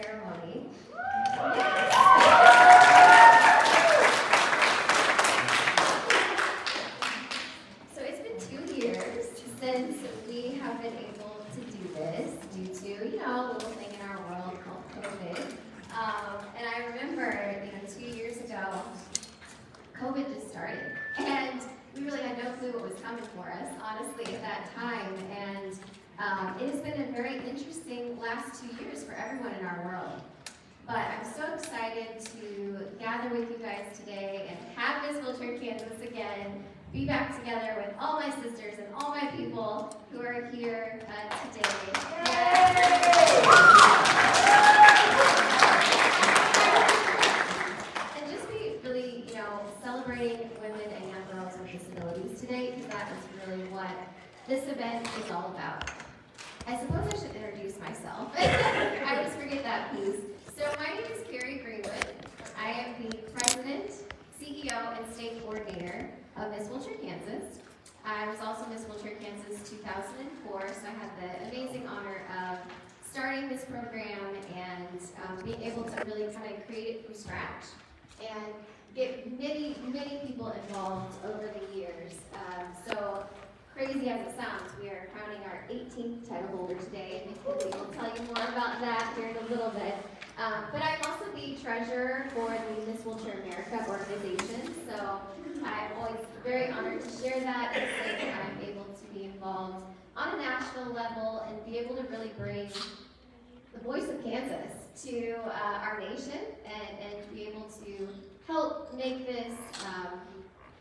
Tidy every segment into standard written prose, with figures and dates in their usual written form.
ceremony. So it's been 2 years since we have been able to do this due to, a little thing in our world called COVID. And I remember, 2 years ago, COVID just started. And we really had no clue what was coming for us, honestly, at that time. And it has been a very interesting last 2 years for everyone in our world. But I'm so excited to gather with you guys today and have Miss Wiltshire, Kansas again, be back together with all my sisters and all my people who are here today. And just be really, celebrating women and young girls with disabilities today, because that is really what this event is all about. I suppose I should introduce myself. I always forget that piece. So my name is Carrie Greenwood. I am the president, CEO, and state coordinator of Miss Wiltshire, Kansas. I was also Miss Wiltshire, Kansas 2004, so I had the amazing honor of starting this program and being able to really kind of create it from scratch and get many, many people involved over the years. So crazy as it sounds, we are crowning our 18th title holder today, and Mackenzie will tell you more about that here in a little bit. But I'm also the treasurer for the Miss Wiltshire America organization, so I'm always very honored to share that and say that I'm able to be involved on a national level and be able to really bring the voice of Kansas to our nation and be able to help make this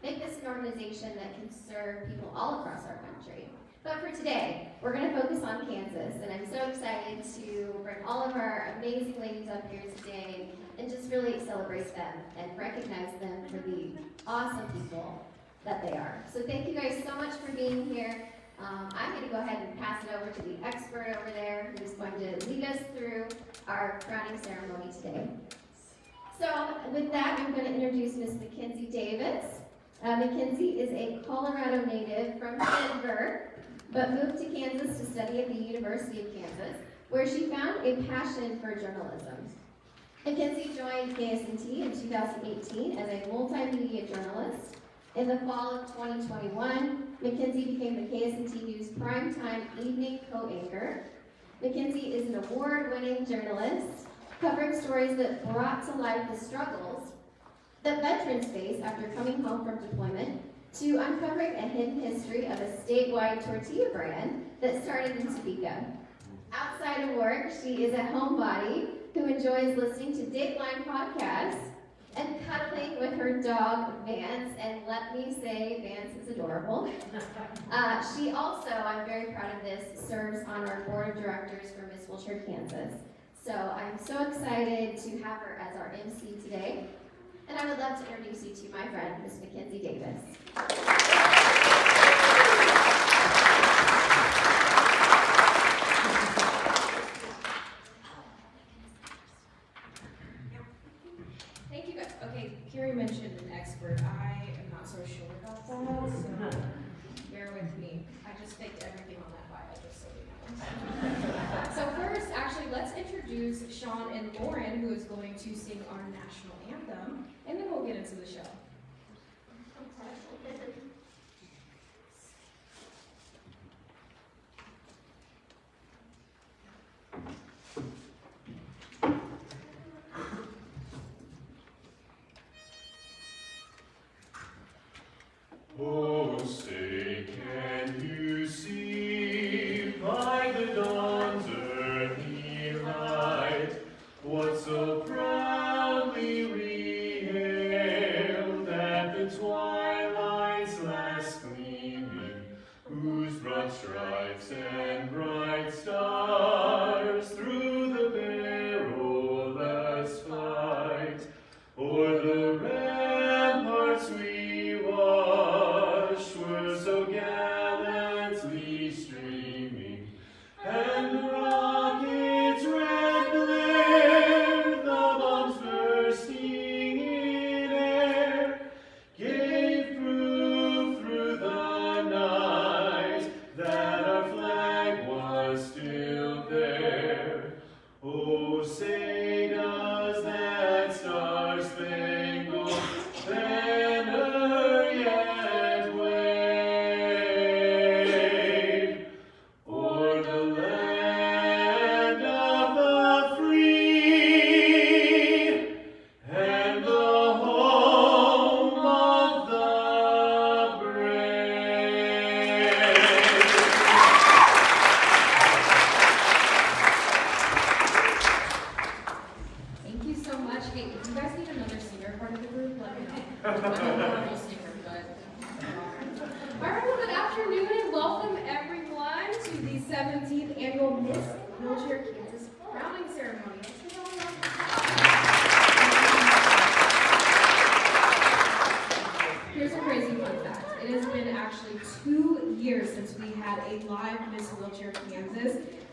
an organization that can serve people all across our country. But for today, we're going to focus on Kansas, and I'm so excited to bring all of our amazing ladies up here today and just really celebrate them and recognize them for the awesome people that they are. So thank you guys so much for being here. I'm going to go ahead and pass it over to the expert over there who's going to lead us through our crowning ceremony today. So with that, I'm going to introduce Miss Mackenzie Davis. Mackenzie is a Colorado native from Denver, but moved to Kansas to study at the University of Kansas, where she found a passion for journalism. Mackenzie joined KSNT in 2018 as a multimedia journalist. In the fall of 2021, Mackenzie became the KSNT News primetime evening co-anchor. Mackenzie is an award-winning journalist, covering stories that brought to life the struggles that veterans face after coming home from deployment, to uncovering a hidden history of a statewide tortilla brand that started in Topeka. Outside of work, she is a homebody who enjoys listening to Dateline podcasts and cuddling with her dog, Vance, and let me say, Vance is adorable. She also, I'm very proud of this, serves on our board of directors for Miss Wiltshire, Kansas. So I'm so excited to have her as our MC today. And I would love to introduce you to my friend, Miss Mackenzie Davis. Thank you guys. Okay, Carrie mentioned an expert. I am not so sure about that, so bear with me. I just faked everything on that bio, just so you know. So first, actually, let's introduce Sean and Lauren, who is going to sing our national anthem, and then we'll get into the show. Oh, say, can you see by the dawn's early light what so proudly we hailed at the twilight's last gleaming, whose broad stripes and bright stars through the perilous fight o'er the ramparts we watched were so gallantly streaming, and the rocket's red glare, the bombs bursting in air, gave proof through the night that our flag was still there. Oh, say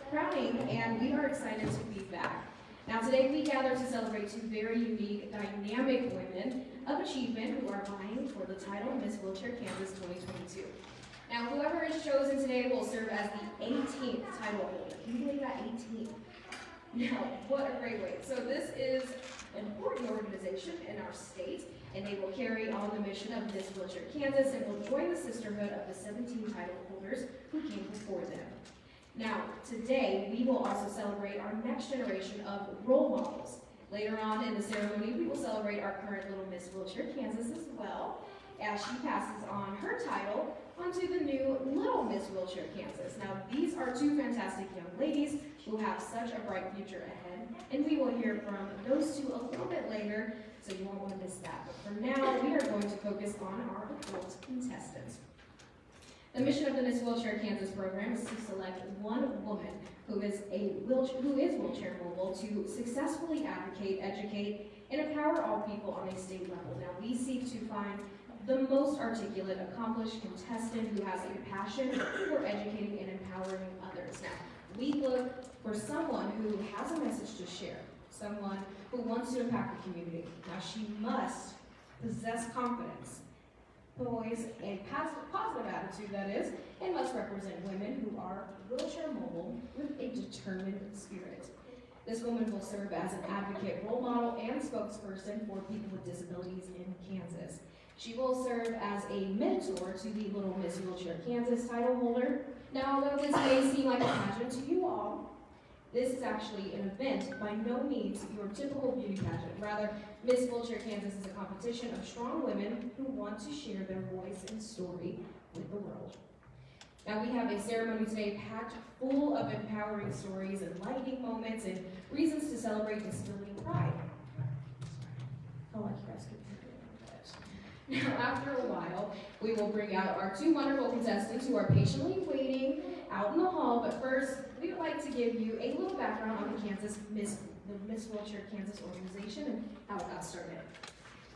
crowning, and we are excited to be back. Now today we gather to celebrate two very unique, dynamic women of achievement who are vying for the title Miss Wheelchair Kansas 2022. Now whoever is chosen today will serve as the 18th title holder. Can you believe that, 18? Now, what a great way. So this is an important organization in our state, and they will carry on the mission of Miss Wheelchair Kansas and will join the sisterhood of the 17 title holders who came before them. Now, today, we will also celebrate our next generation of role models. Later on in the ceremony, we will celebrate our current little Miss Wheelchair Kansas as well, as she passes on her title onto the new Little Miss Wheelchair Kansas. Now, these are two fantastic young ladies who have such a bright future ahead, and we will hear from those two a little bit later, so you won't want to miss that. But for now, we are going to focus on our adult contestants. The mission of the Miss Wheelchair Kansas program is to select one woman who is wheelchair mobile to successfully advocate, educate, and empower all people on a state level. Now, we seek to find the most articulate, accomplished contestant who has a passion for educating and empowering others. Now, we look for someone who has a message to share, someone who wants to impact the community. Now, she must possess confidence, poise, a positive attitude, that is, and must represent women who are wheelchair mobile with a determined spirit. This woman will serve as an advocate, role model, and spokesperson for people with disabilities in Kansas. She will serve as a mentor to the Little Miss Wheelchair Kansas title holder. Now, although this may seem like a pageant to you all, this is actually an event, by no means your typical beauty pageant. Rather, Miss Wheelchair Kansas is a competition of strong women who want to share their voice and story with the world. Now, we have a ceremony today packed full of empowering stories, enlightening moments, and reasons to celebrate disability pride. Oh, like you guys could now, after a while, we will bring out our two wonderful contestants who are patiently waiting out in the hall. But first, we would like to give you a little background on the Miss Wheelchair Kansas organization and how it got started.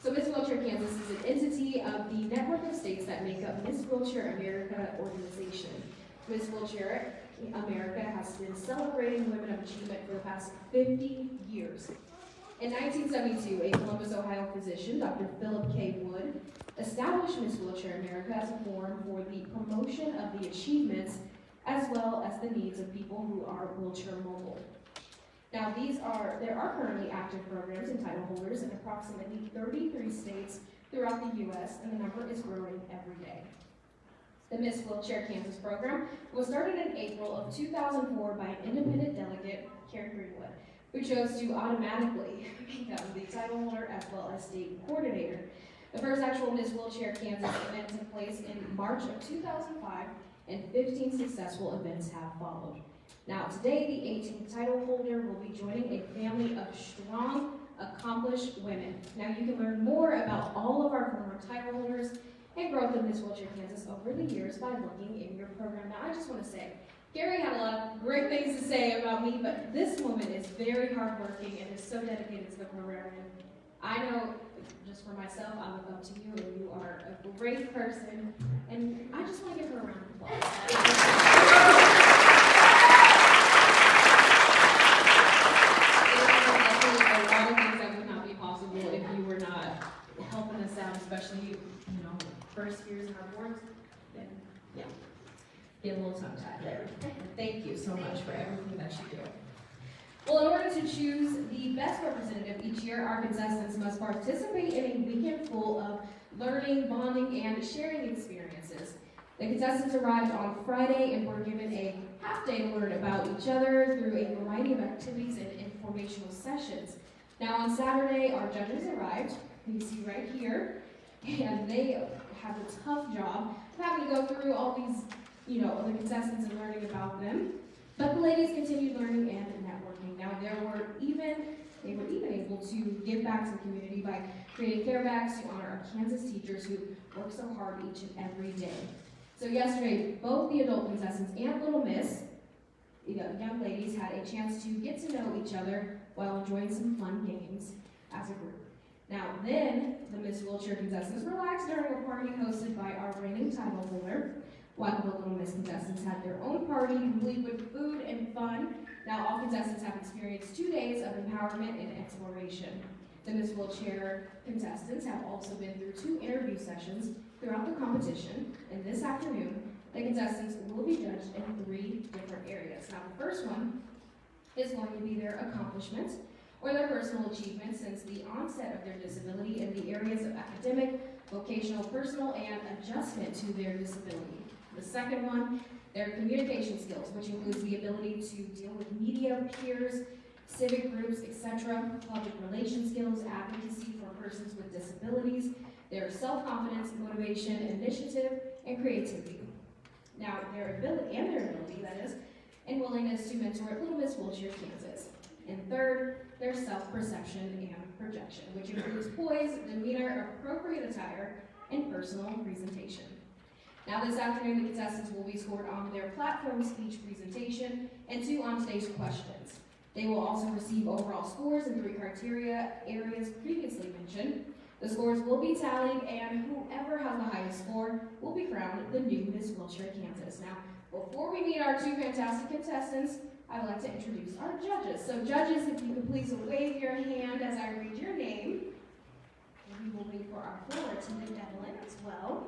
So Miss Wheelchair Kansas is an entity of the network of states that make up Miss Wheelchair America organization. Miss Wheelchair America has been celebrating women of achievement for the past 50 years. In 1972, a Columbus, Ohio physician, Dr. Philip K. Wood, established Miss Wheelchair America as a forum for the promotion of the achievements as well as the needs of people who are wheelchair mobile. Now, there are currently active programs and title holders in approximately 33 states throughout the U.S., and the number is growing every day. The Miss Wheelchair Kansas program was started in April of 2004 by an independent delegate, Carrie Greenwood, who chose to automatically become the title holder as well as state coordinator. The first actual Miss Wheelchair Kansas event took place in March of 2005, and 15 successful events have followed. Now, today, the 18th title holder will be joining a family of strong, accomplished women. Now, you can learn more about all of our former title holders and growth of Miss Wheelchair Kansas over the years by looking in your program. Now, I just want to say, Gary had a lot of great things to say about me, but this woman is very hardworking and is so dedicated to the program. And I know, just for myself, I look up to you, and you are a great person. And I just want to give her a round of applause. There are definitely a lot of things that would not be possible if you were not helping us out, especially, first years in our boards. Then, yeah. Get a little tongue-tied there. Thank you so much for everything that you do. Well, in order to choose the best representative each year, our contestants must participate in a weekend full of learning, bonding, and sharing experiences. The contestants arrived on Friday and were given a half day to learn about each other through a variety of activities and informational sessions. Now, on Saturday, our judges arrived, you see right here, and they have a tough job of having to go through all these the contestants and learning about them. But the ladies continued learning and networking. Now, they were even able to give back to the community by creating care bags to honor our Kansas teachers who work so hard each and every day. So yesterday, both the adult contestants and Little Miss, young ladies, had a chance to get to know each other while enjoying some fun games as a group. Now, then, the Miss Wheelchair contestants relaxed during a party hosted by our reigning title holder, while the Little Miss contestants had their own party, complete with food and fun. Now all contestants have experienced 2 days of empowerment and exploration. The Miss Wheelchair contestants have also been through 2 interview sessions throughout the competition, and this afternoon, the contestants will be judged in 3 different areas. Now the first one is going to be their accomplishments or their personal achievements since the onset of their disability in the areas of academic, vocational, personal, and adjustment to their disability. The second one, their communication skills, which includes the ability to deal with media, peers, civic groups, etc., public relations skills, advocacy for persons with disabilities, their self-confidence, motivation, initiative, and creativity. Now, their ability, that is, and willingness to mentor at Little Miss Wheelchair, Kansas. And third, their self-perception and projection, which includes poise, demeanor, appropriate attire, and personal presentation. Now this afternoon, the contestants will be scored on their platform speech presentation and 2 on-stage questions. They will also receive overall scores in 3 criteria areas previously mentioned. The scores will be tallied, and whoever has the highest score will be crowned the new Miss Wheelchair, Kansas. Now, before we meet our 2 fantastic contestants, I would like to introduce our judges. So judges, if you could please wave your hand as I read your name. And we will wait for our floor attendant, Evelyn, as well.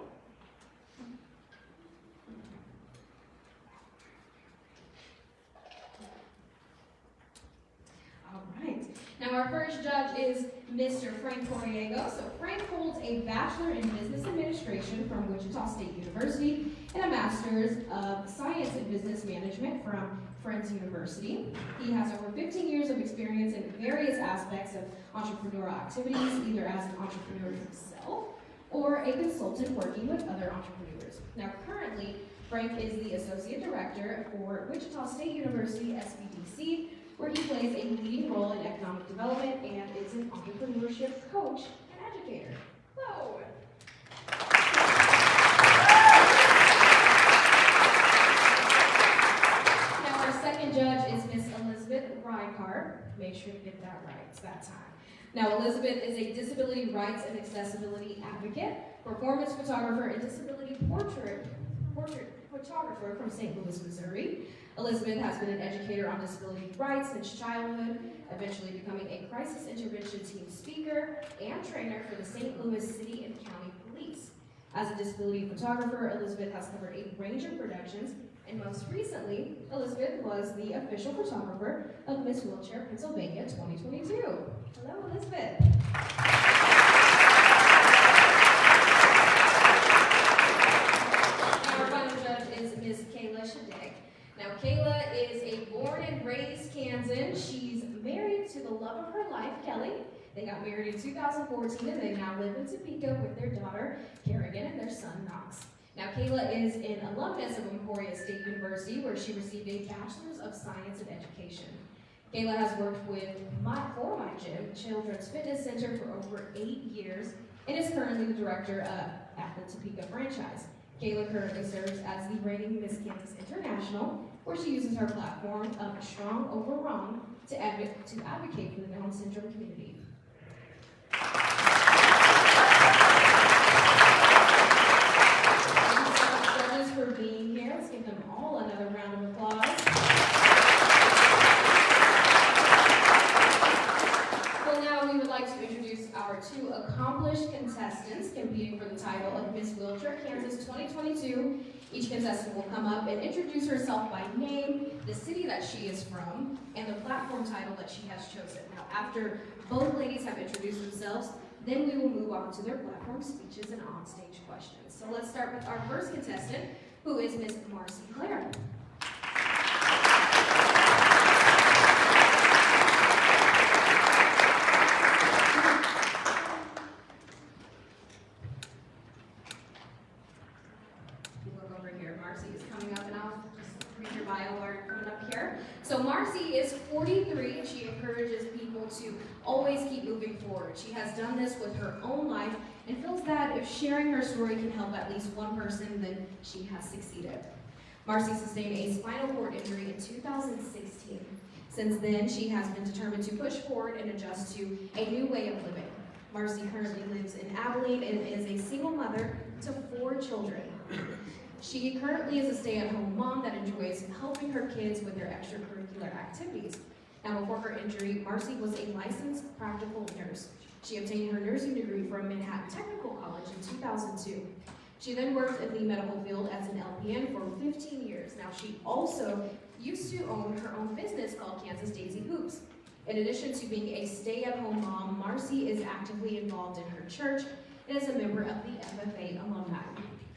All right. Now our first judge is Mr. Frank Corriego. So Frank holds a Bachelor in Business Administration from Wichita State University and a Master's of Science in Business Management from Friends University. He has over 15 years of experience in various aspects of entrepreneurial activities, either as an entrepreneur himself or a consultant working with other entrepreneurs. Now currently, Frank is the Associate Director for Wichita State University SBDC, where he plays a leading role in economic development and is an entrepreneurship coach and educator. Whoa. Now our second judge is Miss Elizabeth Reinhardt. Make sure to get that right, it's that time. Now Elizabeth is a disability rights and accessibility advocate, performance photographer, and disability portrait photographer from St. Louis, Missouri. Elizabeth has been an educator on disability rights since childhood, eventually becoming a crisis intervention team speaker and trainer for the St. Louis City and County Police. As a disability photographer, Elizabeth has covered a range of productions, and most recently, Elizabeth was the official photographer of Miss Wheelchair, Pennsylvania 2022. Hello, Elizabeth. Miss Kayla Shadegg. Now, Kayla is a born and raised Kansan. She's married to the love of her life, Kelly. They got married in 2014, and they now live in Topeka with their daughter, Kerrigan, and their son, Knox. Now, Kayla is an alumnus of Emporia State University, where she received a Bachelor's of Science in Education. Kayla has worked with My Gym Children's Fitness Center for over 8 years, and is currently the director at the Topeka franchise. Kayla currently serves as the reigning Miss Kansas International, where she uses her platform of Strong Over Wrong to advocate for the Down syndrome community. Thank you so much, judges, for being here. Let's give them all another round of applause. Well, now we would like to introduce our 2 accomplished contestants competing for the title of Miss Wheelchair, Kansas 2022. Each contestant will come up and introduce herself by name, the city that she is from, and the platform title that she has chosen. Now, after both ladies have introduced themselves, then we will move on to their platform speeches and on-stage questions. So let's start with our first contestant, who is Miss Marcy Clare. So Marcy is 43, and she encourages people to always keep moving forward. She has done this with her own life and feels that if sharing her story can help at least one person, then she has succeeded. Marcy sustained a spinal cord injury in 2016. Since then, she has been determined to push forward and adjust to a new way of living. Marcy currently lives in Abilene and is a single mother to 4 children. She currently is a stay-at-home mom that enjoys helping her kids with their extracurricular activities. Now, before her injury, Marcy was a licensed practical nurse. She obtained her nursing degree from Manhattan Technical College in 2002. She then worked in the medical field as an LPN for 15 years. Now, she also used to own her own business called Kansas Daisy Hoops. In addition to being a stay-at-home mom, Marcy is actively involved in her church and is a member of the FFA alumni.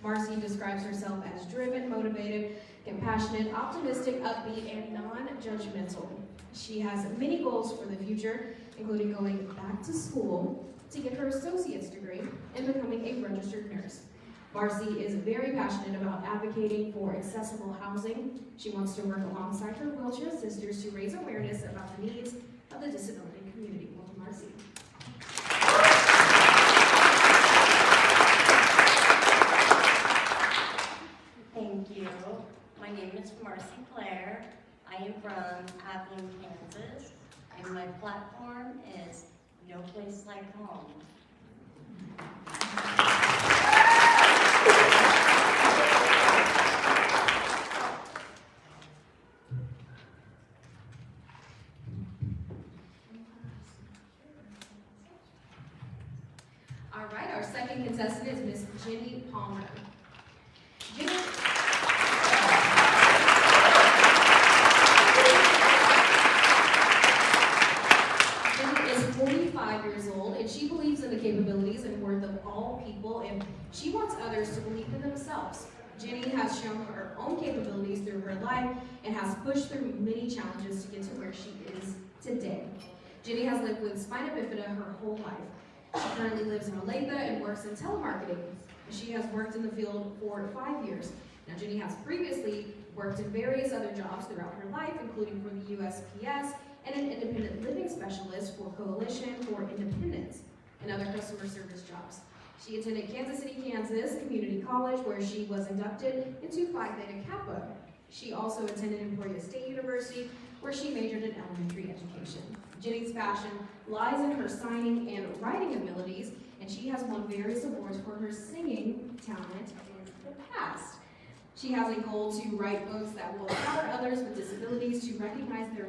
Marcy describes herself as driven, motivated, compassionate, optimistic, upbeat, and non-judgmental. She has many goals for the future, including going back to school to get her associate's degree and becoming a registered nurse. Marcy is very passionate about advocating for accessible housing. She wants to work alongside her wheelchair sisters to raise awareness about the needs of the disability community. Welcome, Marcy. Thank you. My name is Marcy Claire. I am from Abilene, Kansas, and my platform is No Place Like Home. All right, our second contestant is Miss Jenny Palmer. Jenny is 45 years old, and she believes in the capabilities and worth of all people, and she wants others to believe in themselves. Jenny has shown her own capabilities through her life and has pushed through many challenges to get to where she is today. Jenny has lived with spina bifida her whole life. She currently lives in Olathe and works in telemarketing. She has worked in the field for 5 years. Now, Jenny has previously worked in various other jobs throughout her life, including for the USPS and an independent living specialist for Coalition for Independence and other customer service jobs. She attended Kansas City, Kansas Community College, where she was inducted into Phi Theta Kappa. She also attended Emporia State University, where she majored in elementary education. Jenny's passion lies in her signing and writing abilities, and she has won various awards for her singing talent in the past. She has a goal to write books that will empower others with disabilities to recognize their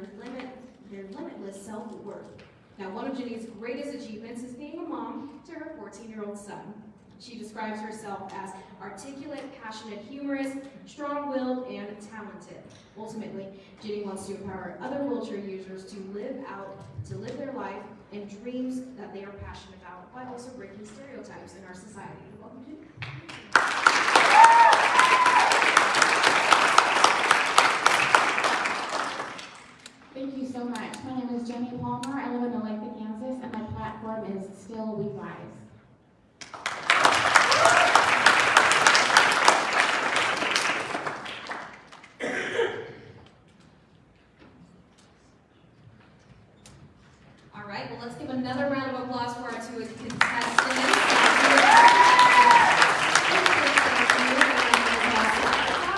limitless self-worth. Now, one of Jenny's greatest achievements is being a mom to her 14-year-old son. She describes herself as articulate, passionate, humorous, strong-willed, and talented. Ultimately, Jenny wants to empower other wheelchair users to live their life and dreams that they are passionate about, while also breaking stereotypes in our society. Welcome, Jenny. Thank you so much. My name is Jenny Palmer. I live in Olathe, Kansas, and my platform is Still We Rise. All right, well, let's give another round of applause for our two contestants.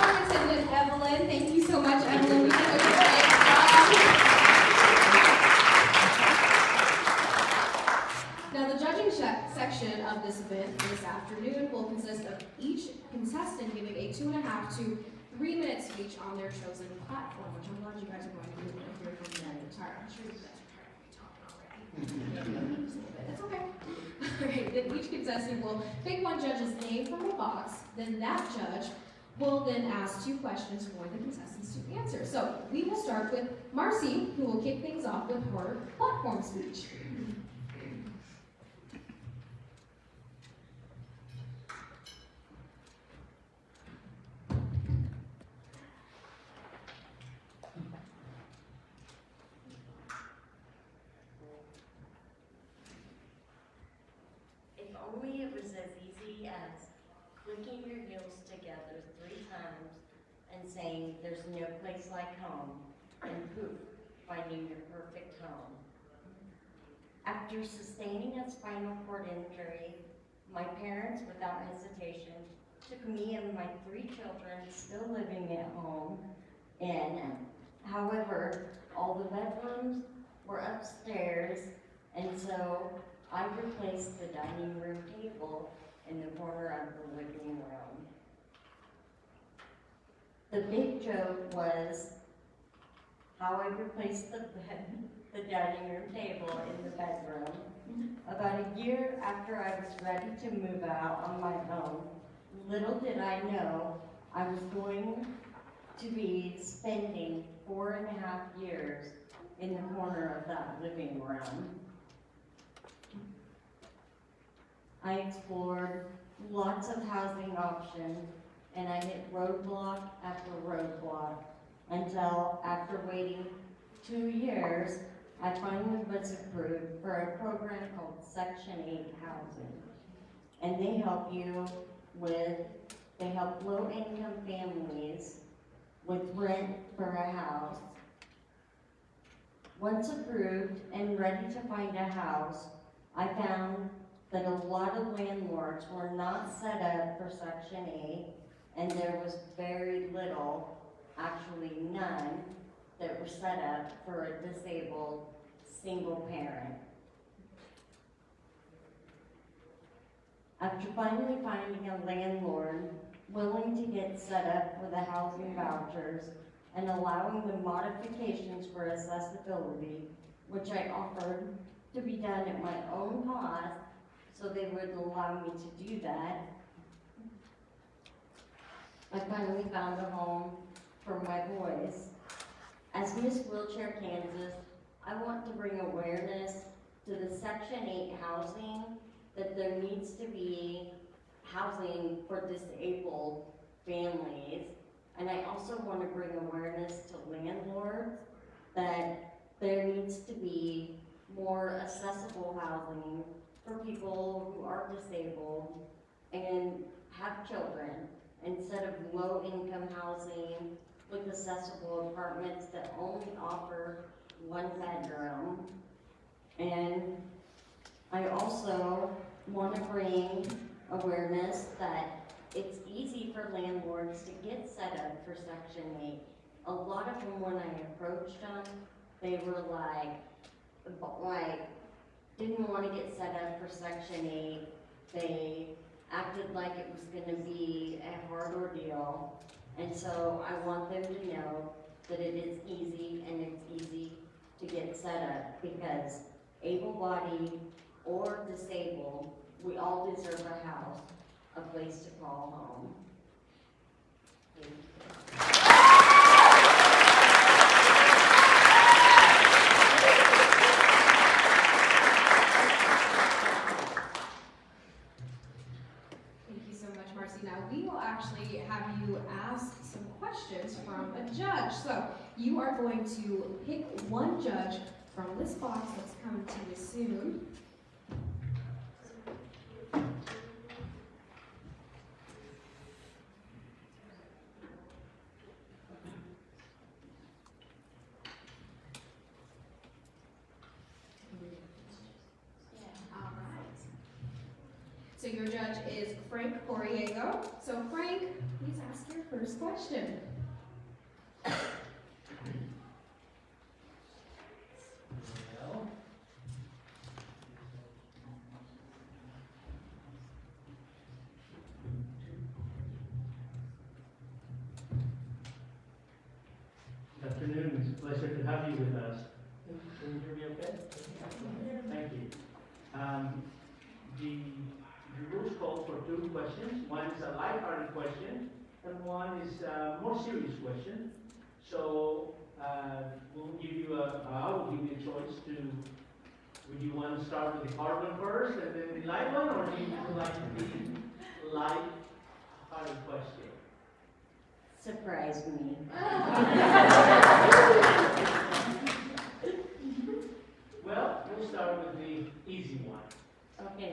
Our attendant, Evelyn. Thank you so much, Evelyn. We did a great job. Now, the judging section of this event this afternoon will consist of each contestant giving a 2.5 to 3 minute speech on their chosen platform, which I'm glad you guys are going to do if you're from the entire. I'm sure you guys are tired of me talking already. It's okay. All right, then each contestant will pick one judge's name from a box. Then that judge will then ask 2 questions for the contestants to answer. So we will start with Marcy, who will kick things off with her platform speech. If only it was as easy as clicking your heels together 3 times and saying, "There's no place like home," and poof, finding your perfect home. After sustaining a spinal cord injury, my parents, without hesitation, took me and my 3 children still living at home in. However, all the bedrooms were upstairs, and so I replaced the dining room table in the corner of the living room. The big joke was how I replaced the dining room table in the bedroom. About a year after I was ready to move out on my own, little did I know I was going to be spending 4.5 years in the corner of that living room. I explored lots of housing options, and I hit roadblock after roadblock until, after waiting 2 years, I finally was approved for a program called Section 8 Housing. And they help low-income families with rent for a house. Once approved and ready to find a house, I found that a lot of landlords were not set up for Section 8, and there was very little, actually none, that were set up for a disabled single parent. After finally finding a landlord willing to get set up for the housing vouchers and allowing the modifications for accessibility, which I offered to be done at my own cost, so they would allow me to do that, I finally found a home for my boys. As Miss Wheelchair Kansas, I want to bring awareness to the Section 8 housing, that there needs to be housing for disabled families. And I also want to bring awareness to landlords that there needs to be more accessible housing for people who are disabled and have children, instead of low-income housing with accessible apartments that only offer 1 bedroom. And I also want to bring awareness that it's easy for landlords to get set up for Section 8. A lot of them, when I approached them, they were like didn't want to get set up for Section 8. They acted like it was going to be a hard ordeal. And so I want them to know that it is easy, and it's easy to get set up, because able-bodied or disabled, we all deserve a house, a place to call home. Thank you. Thank you so much, Marcy. Now, we will actually have you ask some questions from a judge. So, you are going to pick one judge from this box that's coming to you soon. All right. So your judge is Frank Coriego. So Frank, please ask your first question. Well, good afternoon. It's a pleasure to have you with us. Can you hear me okay? Thank you. The rules call for 2 questions. One is a lighthearted question, and one is a more serious question. So we'll give you I will give you a choice to, would you want to start with the hard one first and then the light one, or do you like the light-hearted question? Surprise me. Well, we'll start with the easy one. Okay.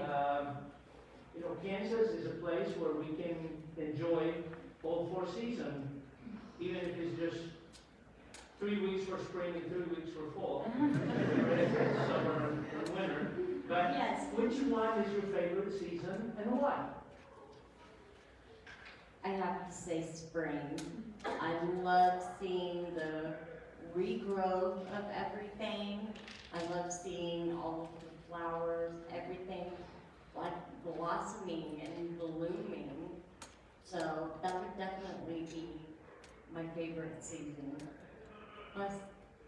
Kansas is a place where we can enjoy all 4 seasons, even if it's just 3 weeks for spring and 3 weeks for fall, summer and winter. But Yes. which one is your favorite season and why? I have to say spring. I love seeing the regrowth of everything. I love seeing all of the flowers, everything like blossoming and blooming. So that would definitely be my favorite season. Plus,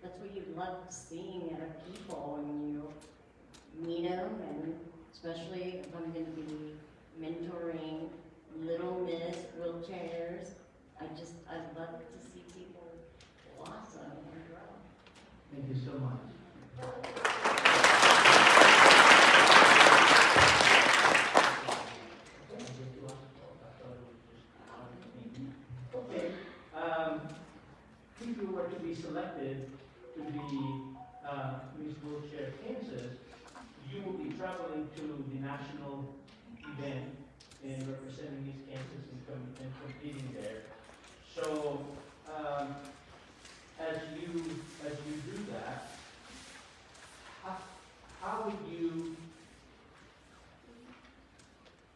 that's what you love seeing out of people when you meet them, and especially if I'm gonna be mentoring Little Miss wheelchairs. I love to see people blossom and grow. Thank you so much. Okay, if you were to be selected to be Miss Wheelchair Kansas, you will be traveling to the national event and representing Miss Kansas and competing there. So, as you do that, how would you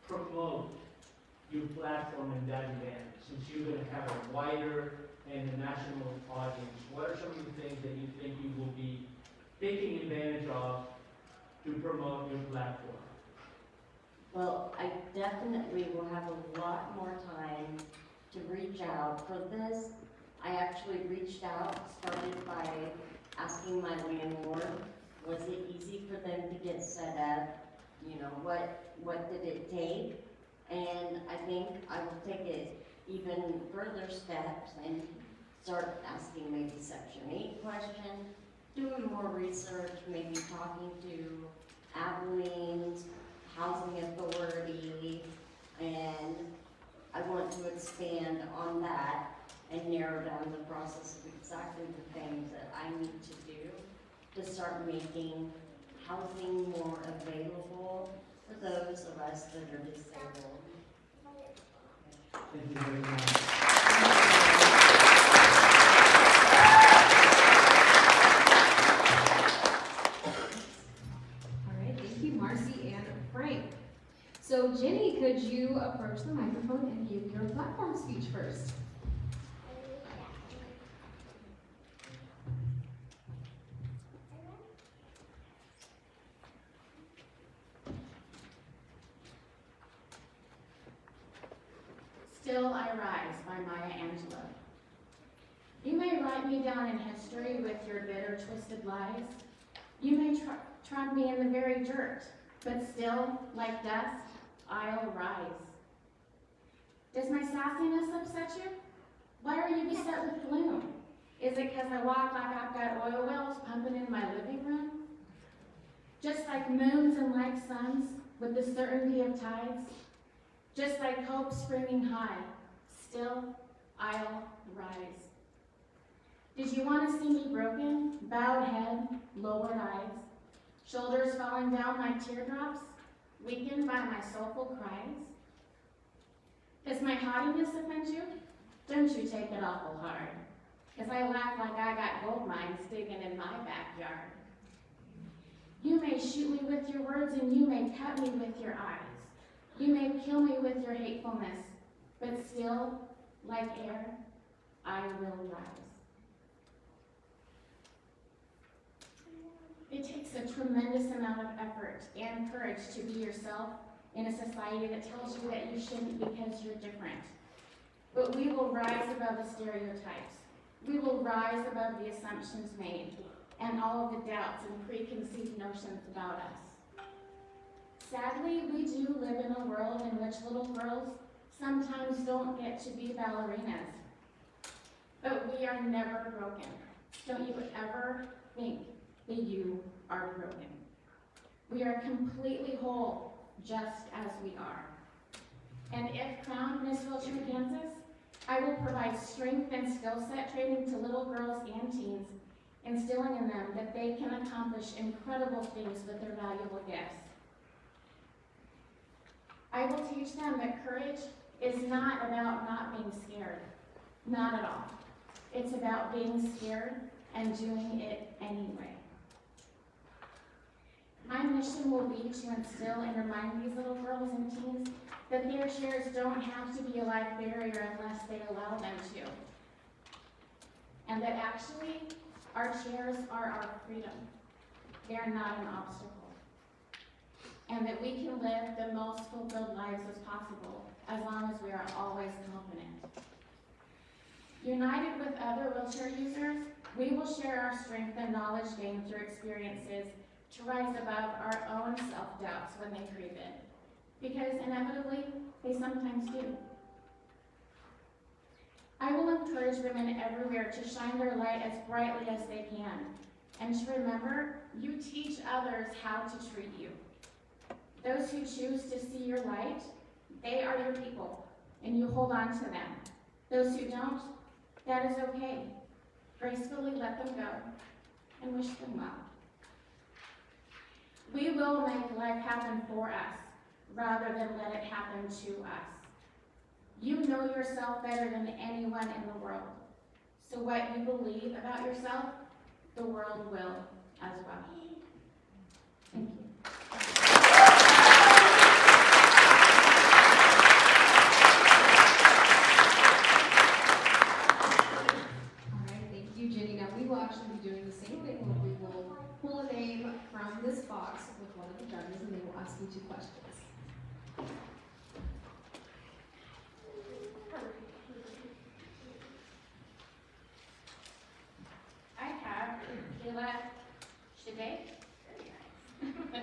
promote your platform in that event, since you're going to have a wider and a national audience? What are some of the things that you think you will be taking advantage of to promote your platform? Well, I definitely will have a lot more time to reach out. For this, I actually reached out, started by asking my landlord, was it easy for them to get set up? You know, what did it take? And I think I will take it even further steps and start asking maybe Section 8 questions, doing more research, maybe talking to Abilene's Housing Authority, and I want to expand on that and narrow down the process of exactly the things that I need to do to start making housing more available for those of us that are disabled. Thank you very much. All right, thank you, Marcy and Frank. So Jenny, could you approach the microphone and give your platform speech first? Still I Rise by Maya Angelou. You may write me down in history with your bitter, twisted lies. You may trod me in the very dirt, but still, like dust, I'll rise. Does my sassiness upset you? Why are you beset with gloom? Is it because I walk like I've got oil wells pumping in my living room? Just like moons and like suns, with the certainty of tides, just like hope springing high, still I'll rise. Did you want to see me broken, bowed head, lowered eyes, shoulders falling down like teardrops, weakened by my soulful cries? Does my haughtiness offend you? Don't you take it awful hard, 'cause I laugh like I got gold mines digging in my backyard. You may shoot me with your words and you may cut me with your eyes. You may kill me with your hatefulness, but still, like air, I will rise. It takes a tremendous amount of effort and courage to be yourself in a society that tells you that you shouldn't because you're different. But we will rise above the stereotypes. We will rise above the assumptions made and all of the doubts and preconceived notions about us. Sadly, we do live in a world in which little girls sometimes don't get to be ballerinas. But we are never broken. Don't you ever think that you are broken. We are completely whole, just as we are. And if crowned Miss Wheelchair Kansas, I will provide strength and skill set training to little girls and teens, instilling in them that they can accomplish incredible things with their valuable gifts. I will teach them that courage is not about not being scared. Not at all. It's about being scared and doing it anyway. My mission will be to instill and remind these little girls and teens that their chairs don't have to be a life barrier unless they allow them to. And that actually, our chairs are our freedom. They're not an obstacle. And that we can live the most fulfilled lives as possible, as long as we are always confident. United with other wheelchair users, we will share our strength and knowledge gained through experiences to rise above our own self-doubts when they creep in. Because inevitably, they sometimes do. I will encourage women everywhere to shine their light as brightly as they can, and to remember, you teach others how to treat you. Those who choose to see your light, they are your people, and you hold on to them. Those who don't, that is okay. Gracefully let them go, and wish them well. We will make life happen for us, rather than let it happen to us. You know yourself better than anyone in the world. So what you believe about yourself, the world will as well. Thank you. All right, thank you, Jenny. Now, we will actually be doing the same thing where we will pull a name from this box with one of the judges, and they will ask you 2 questions. I have Kayla Shade. Alright,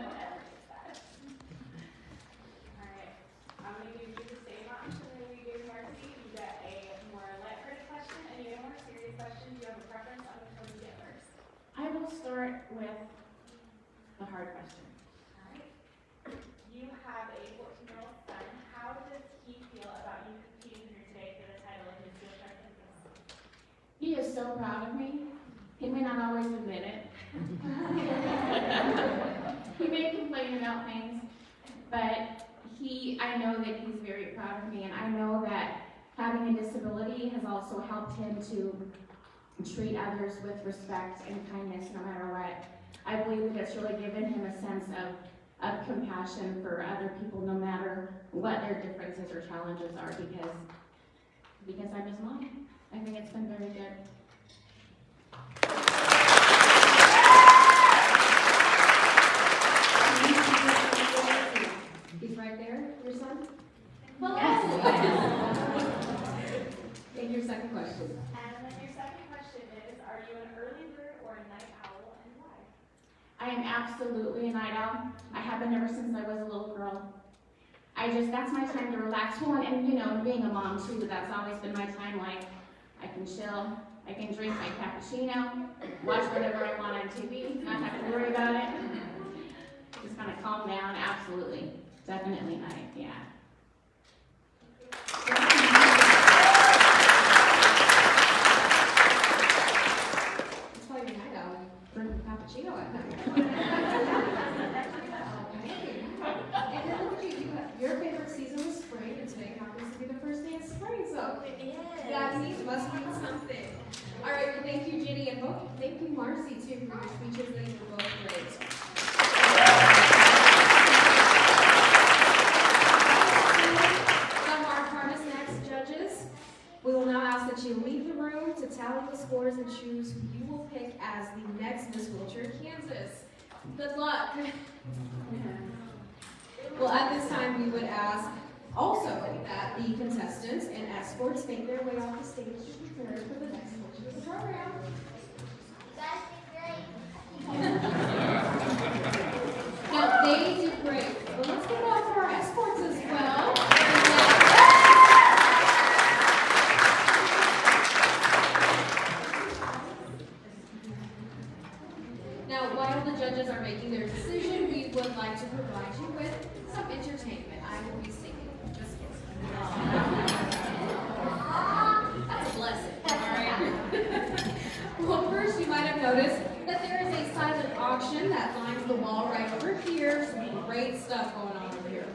I'm gonna give you the same option that we gave Marcy. You get a more lighthearted question and you get a more serious question. Do you have a preference on which one you get first? I will start with the hard question. Alright. You have a 14-year-old son. How does he feel about you competing here today for the title of Miss Wheelchair Kansas? He is so proud of me. He may not always admit it. He may complain about things, but I know that he's very proud of me, and I know that having a disability has also helped him to treat others with respect and kindness no matter what. I believe that it's really given him a sense of compassion for other people no matter what their differences or challenges are, because I'm his mom. I think it's been very good. He's right there, your son? Yes. And your second question. And then your second question is, are you an early bird or a night owl and why? I am absolutely a night owl. I have been ever since I was a little girl. That's my time to relax. Well, and being a mom too, that's always been my time. Like, I can chill, I can drink my cappuccino, watch whatever I want on TV, not have to worry about it. Just kind of calm down, absolutely. Definitely night, yeah. That's why you're night owl. Drink a cappuccino at night. And then look at you. Your favorite season was spring, and today happens to be the first day of spring, so that must mean something. All right, well, thank you, Jenny, and thank you, Marcy, too, for your speeches. They were both great. From our Harness Next judges, we will now ask that you leave the room to tally the scores and choose who you will pick as the next Miss Wheelchair Kansas. Good luck. Well, at this time, we would ask also that the contestants and escorts make their way off the stage to prepare for the next portion of the program. Now, they did great, but let's give it up for our escorts as well. Now, while the judges are making their decision, we would like to provide you with some entertainment. I will be singing. Just kidding. That's a blessing, all right? Well, first, you might have noticed that there is a silent auction that lines the wall right over here. Some great stuff going on over here.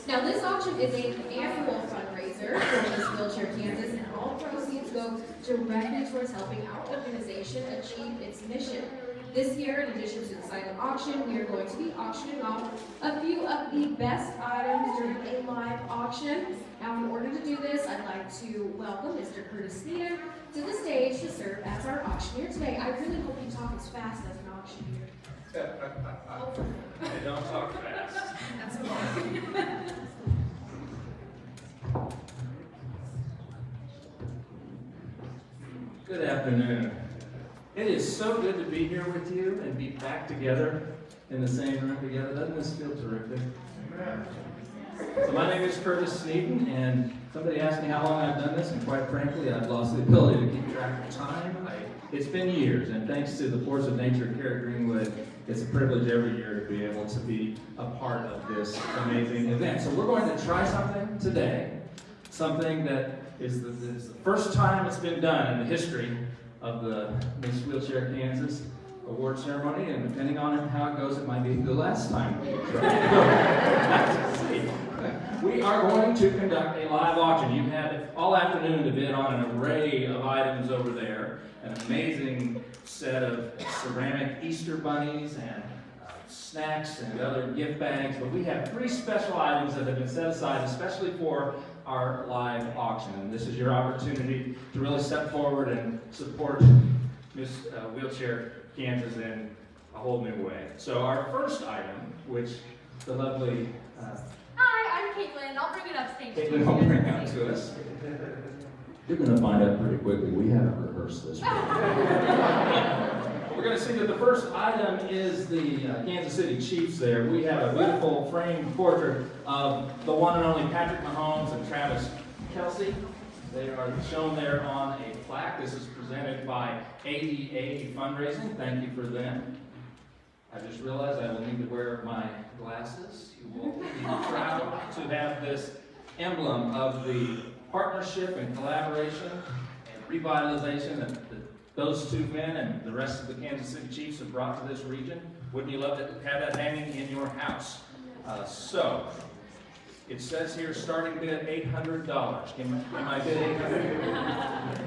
Now, this auction is an annual fundraiser for Miss Wheelchair Kansas, and all proceeds go directly towards helping our organization achieve its mission. This year, in addition to the silent auction, we are going to be auctioning off a few of the best items during a live auction. Now, in order to do this, I'd like to welcome Mr. Curtis Sneeden to the stage to serve as our auctioneer today. I really hope you talk as fast as an auctioneer. I don't talk fast. That's okay. afternoon. It is so good to be here with you and be back together in the same room together. Doesn't this feel terrific? So my name is Curtis Sneeden, and somebody asked me how long I've done this, and quite frankly, I've lost the ability to keep track of time. It's been years, and thanks to the force of nature of Carrie Greenwood, it's a privilege every year to be able to be a part of this amazing event. So we're going to try something today, something that is the first time it's been done in the history of the Miss Wheelchair Kansas award ceremony, and depending on how it goes, it might be the last time. We are going to conduct a live auction. You've had all afternoon to bid on an array of items over there, an amazing set of ceramic Easter bunnies and snacks and other gift bags, but we have 3 special items that have been set aside especially for our live auction. And this is your opportunity to really step forward and support Miss Wheelchair Kansas in a whole new way. So our first item, which the lovely Hi, I'm Caitlin. I'll bring it upstage. Caitlin will bring out to us. You're going to find out pretty quickly. We haven't rehearsed this. We're going to see that the first item is the Kansas City Chiefs there. We have a beautiful framed portrait of the one and only Patrick Mahomes and Travis Kelce. They are shown there on a plaque. This is presented by ADA Fundraising. Thank you for them. I just realized I will need to wear my glasses. You will be proud to have this emblem of the partnership and collaboration and revitalization that those 2 men and the rest of the Kansas City Chiefs have brought to this region. Wouldn't you love to have that hanging in your house? So, it says here starting bid $800. Can I bid $800?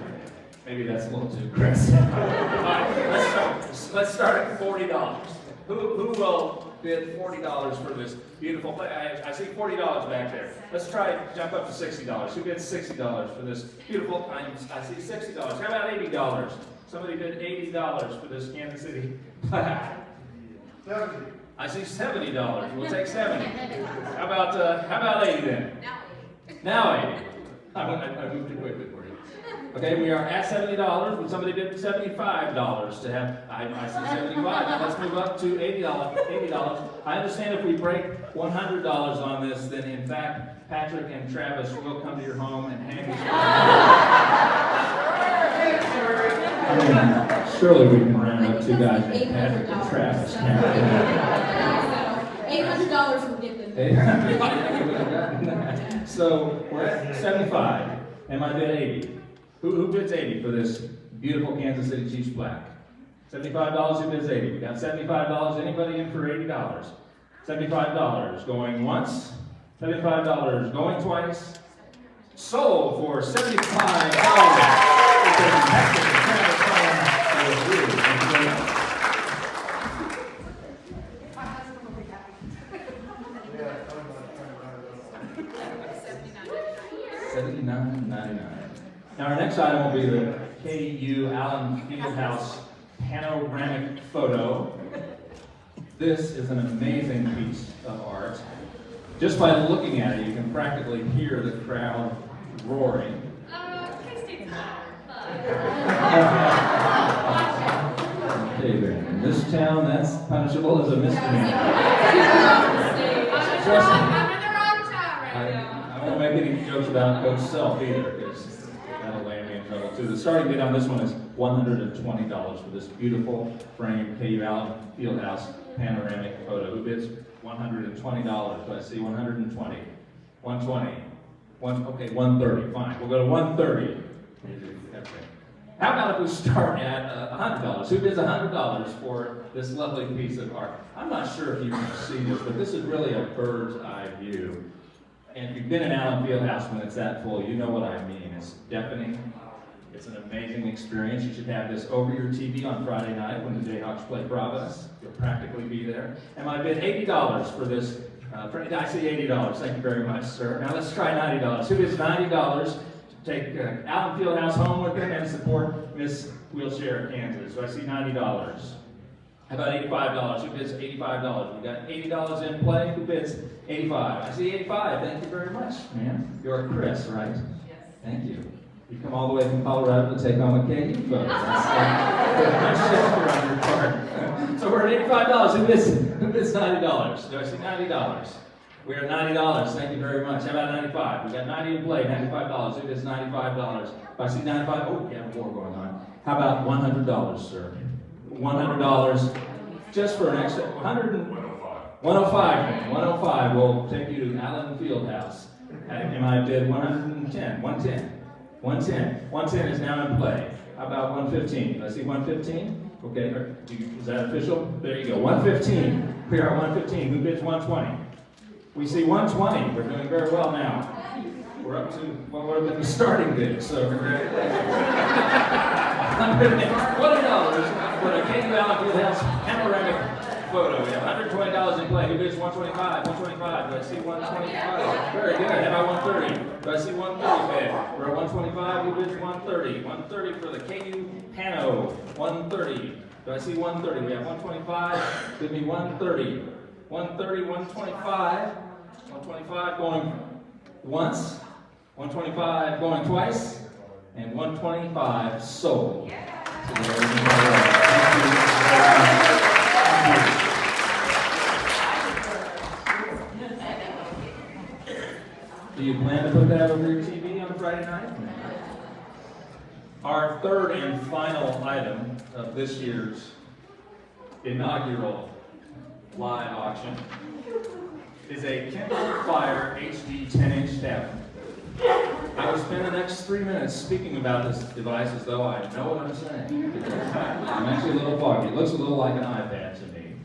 Maybe that's a little too aggressive. Let's start at $40. Who will bid $40 for this beautiful play? I see $40 back there. Let's try jump up to $60. Who bids $60 for this beautiful? I see $60. How about $80? Somebody bid $80 for this Kansas City plaque. 70. I see $70. We'll take 70. How about 80 then? Now 80. I moved too quickly for you. Okay, we are at $70. Would somebody bid $75 to have? I see 75. Now let's move up to $80. I understand if we break $100 on this, then in fact Patrick and Travis will come to your home and hang these. Surely we can round up 2 guys named Patrick and Travis. $800 will get them. So we're at 75. Am I bid 80? Who bids 80 for this beautiful Kansas City Chiefs plaque? $75, who bids 80? We got $75. Anybody in for $80? $75 going once. $75 going twice. Sold for $75. $79.99. Now our next item will be the KU Allen Fieldhouse panoramic photo. This is an amazing piece of art. Just by looking at it, you can practically hear the crowd roaring. K-State's Okay, then. In this town, that's punishable as a misdemeanor. I'm in the wrong town right now. I won't make any jokes about Coach Self either, because that'll land me in trouble too. The starting bid on this one is $120 for this beautiful framed KU Allen Fieldhouse panoramic photo. Who bids $120? Do I see 120? 120. Okay, 130. Fine. We'll go to 130. Okay. How about if we start at $100? Who bids $100 for this lovely piece of art? I'm not sure if you can see this, but this is really a bird's eye view. And if you've been in Allen Fieldhouse when it's that full, you know what I mean. It's deafening. It's an amazing experience. You should have this over your TV on Friday night when the Jayhawks play Providence. You'll practically be there. And I bid $80 for this. I see $80. Thank you very much, sir. Now let's try $90. Who bids $90 to take Allen Fieldhouse home with them and support Miss Wheelchair Kansas? So I see $90. How about $85? Who bids $85? We got $80 in play. Who bids $85? I see $85. Thank you very much, ma'am. You're Chris, right? Yes. Thank you. You come all the way from Colorado to take home a KU photo. That's much gesture on your part. So we're at $85. Who bids $90? Do I see $90? We are $90. Thank you very much. How about 95? We got 90 in play. $95. Who bids $95? If I see 95, oh, we have more going on. How about $100, sir? $100 just for an extra 105. 105 will take you to Allen Fieldhouse. And I bid 110. 110 is now in play. How about 115? Did I see 115? Okay, is that official? There you go. 115. We are at 115. Who bids 120? We see 120. We're doing very well now. We're up to what would have been the starting bid. So $120 for the KU Allen Fieldhouse panoramic photo. We have $120 in play. Who bids 125? 125. Do I see 125? Very good. How about 130? Do I see 130 bid? We're at 125. Who bids 130? 130 for the KU Pano. 130. Do I see 130? We have 125. Give me 130. 130, 125. 125 going once. 125 going twice. And 125 sold. So there we go. Do you plan to put that over your TV on a Friday night? Our third and final item of this year's inaugural live auction is a Kindle Fire HD 10-inch tablet. I will spend the next 3 minutes speaking about this device as though I know what I'm saying. I'm actually a little foggy. It looks a little like an iPad to me.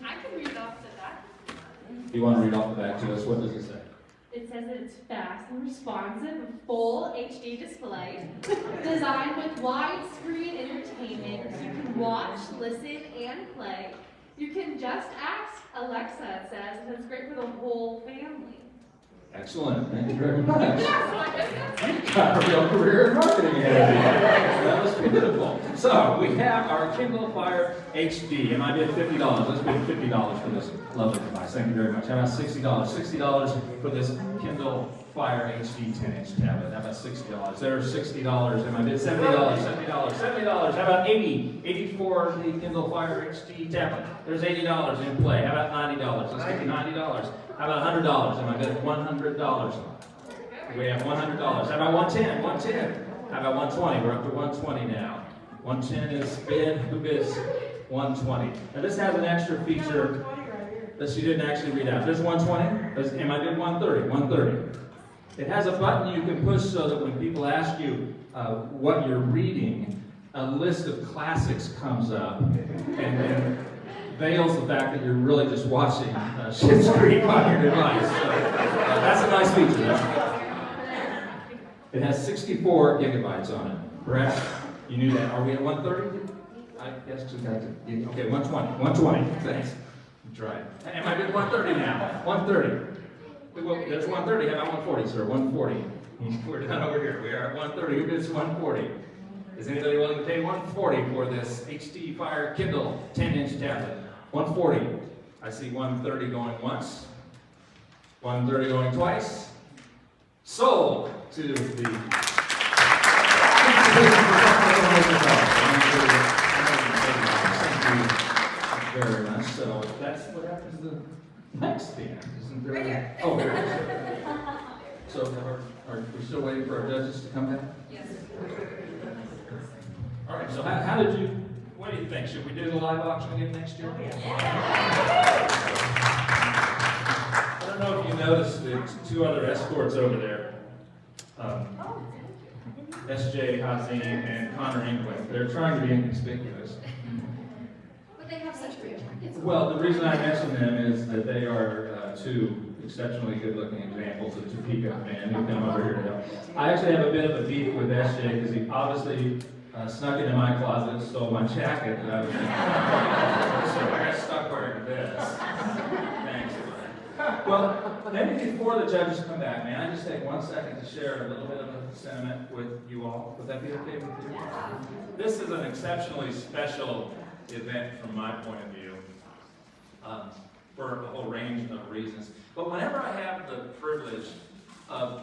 I can read off the back. You want to read off the back to us? What does it say? It says that it's fast and responsive, full HD display, designed with widescreen entertainment. You can watch, listen, and play. You can just ask Alexa, it says, and it's great for the whole family. Excellent. Thank you very much. Yeah, so I guess You got a real career in marketing ahead of you. That was beautiful. So we have our Kindle Fire HD, and I bid $50. Let's bid $50 for this lovely device. Thank you very much. How about $60? $60 for this Kindle Fire HD 10-inch tablet. How about $60? There's $60. And I bid $70. $70. How about $80? $80 for the Kindle Fire HD tablet. There's $80 in play. How about $90? Let's get $90. How about $100? And I bid $100. We have $100. How about 110? 110. How about 120? We're up to 120 now. 110 is bid. Who bids 120? Now this has an extra feature that she didn't actually read out. There's 120. And I bid 130. 130. It has a button you can push so that when people ask you what you're reading, a list of classics comes up and veils the fact that you're really just watching Schitt's Creek on your device. So, that's a nice feature. It has 64 gigabytes on it. Perhaps you knew that. Are we at 130? I guess we got to. Okay, 120. 120. Thanks. That's right. And I did 130 now. 130. Well, there's 130. How about 140, sir? 140. We're done over here. We are at 130. Who bids 140? Is anybody willing to pay 140 for this HD Fire Kindle 10-inch tablet? 140. I see 130 going once. 130 going twice. Sold to the. Thank you very much. So that's what happens to the next thing, isn't there? Right here. Oh, there it is. So are we still waiting for our judges to come back? Yes. All right, so how did you, what do you think? Should we do the live auction again next year? I don't know if you noticed the two other escorts over there. S.J. Hazin and Connor England. They're trying to be inconspicuous. But they have such great jackets. Well, the reason I mention them is that they are two exceptionally good-looking examples of Topeka men who come over here to help. I actually have a bit of a beef with S.J. because he obviously snuck into my closet and stole my jacket that I was wearing. So I got stuck wearing this. Thanks. Well, maybe before the judges come back, may I just take 1 second to share a little bit of a sentiment with you all? Would that be okay with you? This is an exceptionally special event from my point of view, for a whole range of reasons. But whenever I have the privilege of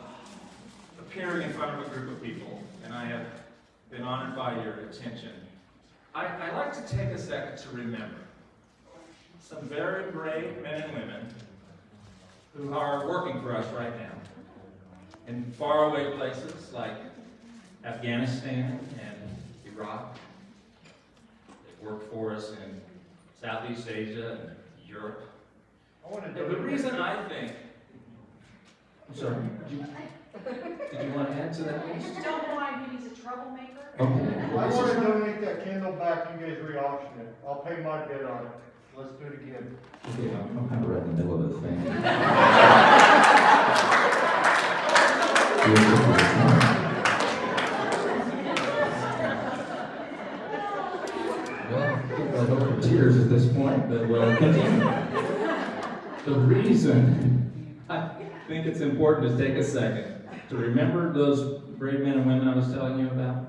appearing in front of a group of people, and I have been honored by your attention, I like to take a second to remember some very brave men and women who are working for us right now in faraway places like Afghanistan and Iraq. They work for us in Southeast Asia and Europe. And the reason I think, I'm sorry, did you want to add to that? Don't know why he's a troublemaker. Okay. I want to donate that Kindle back, you guys re-auction it. I'll pay my bid on it. Let's do it again. Okay, I'm kind of right in the middle of the thing. Well, I hope for tears at this point, but we'll continue. The reason I think it's important to take a second to remember those brave men and women I was telling you about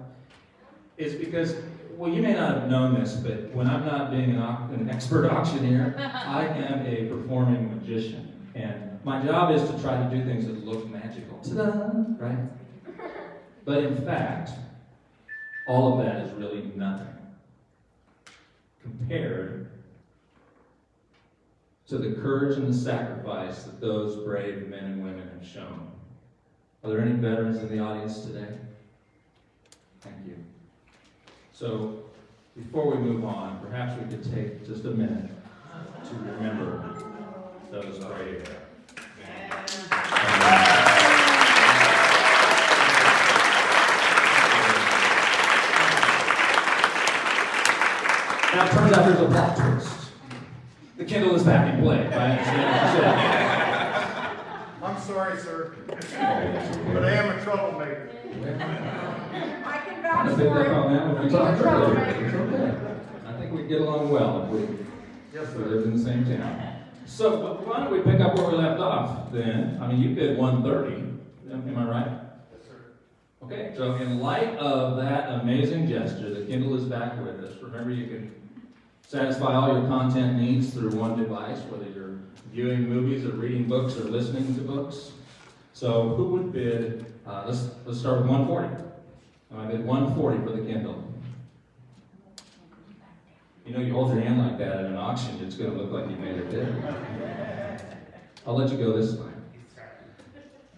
is because, well, you may not have known this, but when I'm not being an expert auctioneer, I am a performing magician. And my job is to try to do things that look magical. Ta-da! Right? But in fact, all of that is really nothing compared to the courage and the sacrifice that those brave men and women have shown. Are there any veterans in the audience today? Thank you. So, before we move on, perhaps we could take just a minute to remember those brave men. Now, it turns out there's a plot twist. The Kindle is back in play, if I understand what you I'm sorry, sir, said. but I am a troublemaker. I can I'm vouch gonna pick for up it. on that when we talk earlier. It's okay. I think we get along well if we Yes, we sir. lived in the same town. So why don't we pick up where we left off then? I mean, you bid 130. Am I right? Yes, sir. Okay. So in light of that amazing gesture, the Kindle is back with us. Remember, you can satisfy all your content needs through one device, whether you're viewing movies or reading books or listening to books. So who would bid? Let's start with 140. I bid 140 for the Kindle. You know, you hold your hand like that at an auction, it's going to look like you made a bid. I'll let you go this time.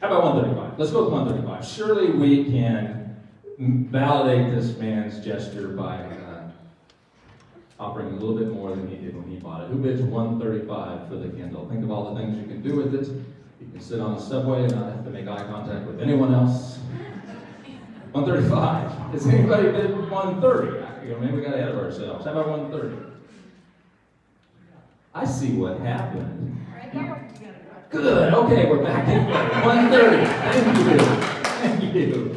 How about 135? Let's go with 135. Surely we can validate this man's gesture by offering a little bit more than he did when he bought it. Who bids 135 for the Kindle? Think of all the things you can do with it. You can sit on the subway and not have to make eye contact with anyone else. 135. Has anybody bid 130? Maybe we got ahead of ourselves. How about 130? I see what happened. Good. Okay, we're back in 130. Thank you.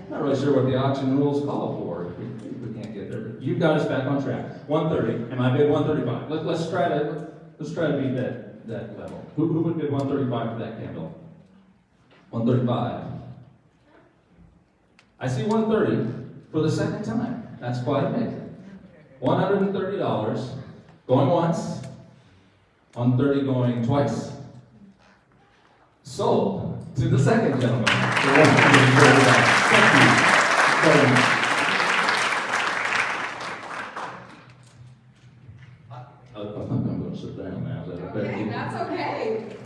Not really sure what the auction rules call for. We can't get there. You've got us back on track. 130, and I bid 135. Let's try to beat that level. Who would bid 135 for that Kindle? 135. I see 130 for the second time. That's quite amazing. $130 going once, 130 going twice. Sold to the second gentleman for $130. Thank you very much. I'm going to sit down now. Is that okay? Okay, that's okay.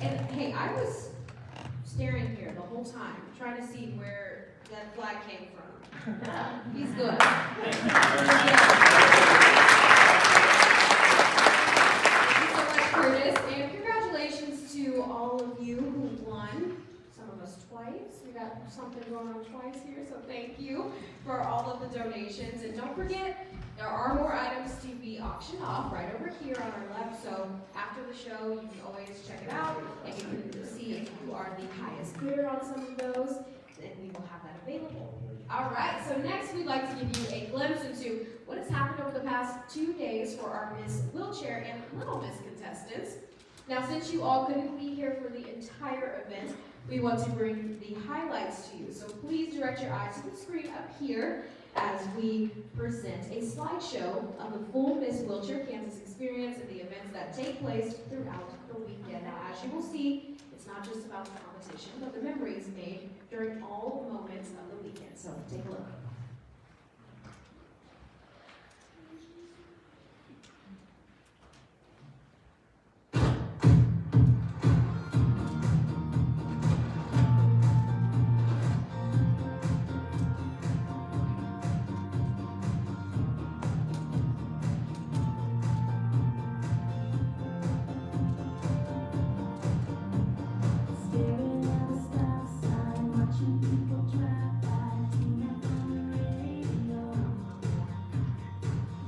And hey, I was staring here the whole time, trying to see where that flag came from. He's good. Thank you so much, Curtis, and congratulations to all of you who won. Some of us twice. We got something going on twice here, so thank you for all of the donations. And don't forget, there are more items to be auctioned off right over here on our left. So after the show, you can always check it out, and you can see if you are the highest bidder on some of those, then we will have that available. All right, so next we'd like to give you a glimpse into what has happened over the past 2 days for our Miss Wheelchair and Little Miss contestants. Now, since you all couldn't be here for the entire event, we want to bring the highlights to you. So please direct your eyes to the screen up here, as we present a slideshow of the full Miss Wheelchair Kansas experience and the events that take place throughout the weekend. Now, as you will see, it's not just about the competition, but the memories made during all moments of the weekend. So take a look. Staring at the stop sign, watching people drive by, tuned up on the radio.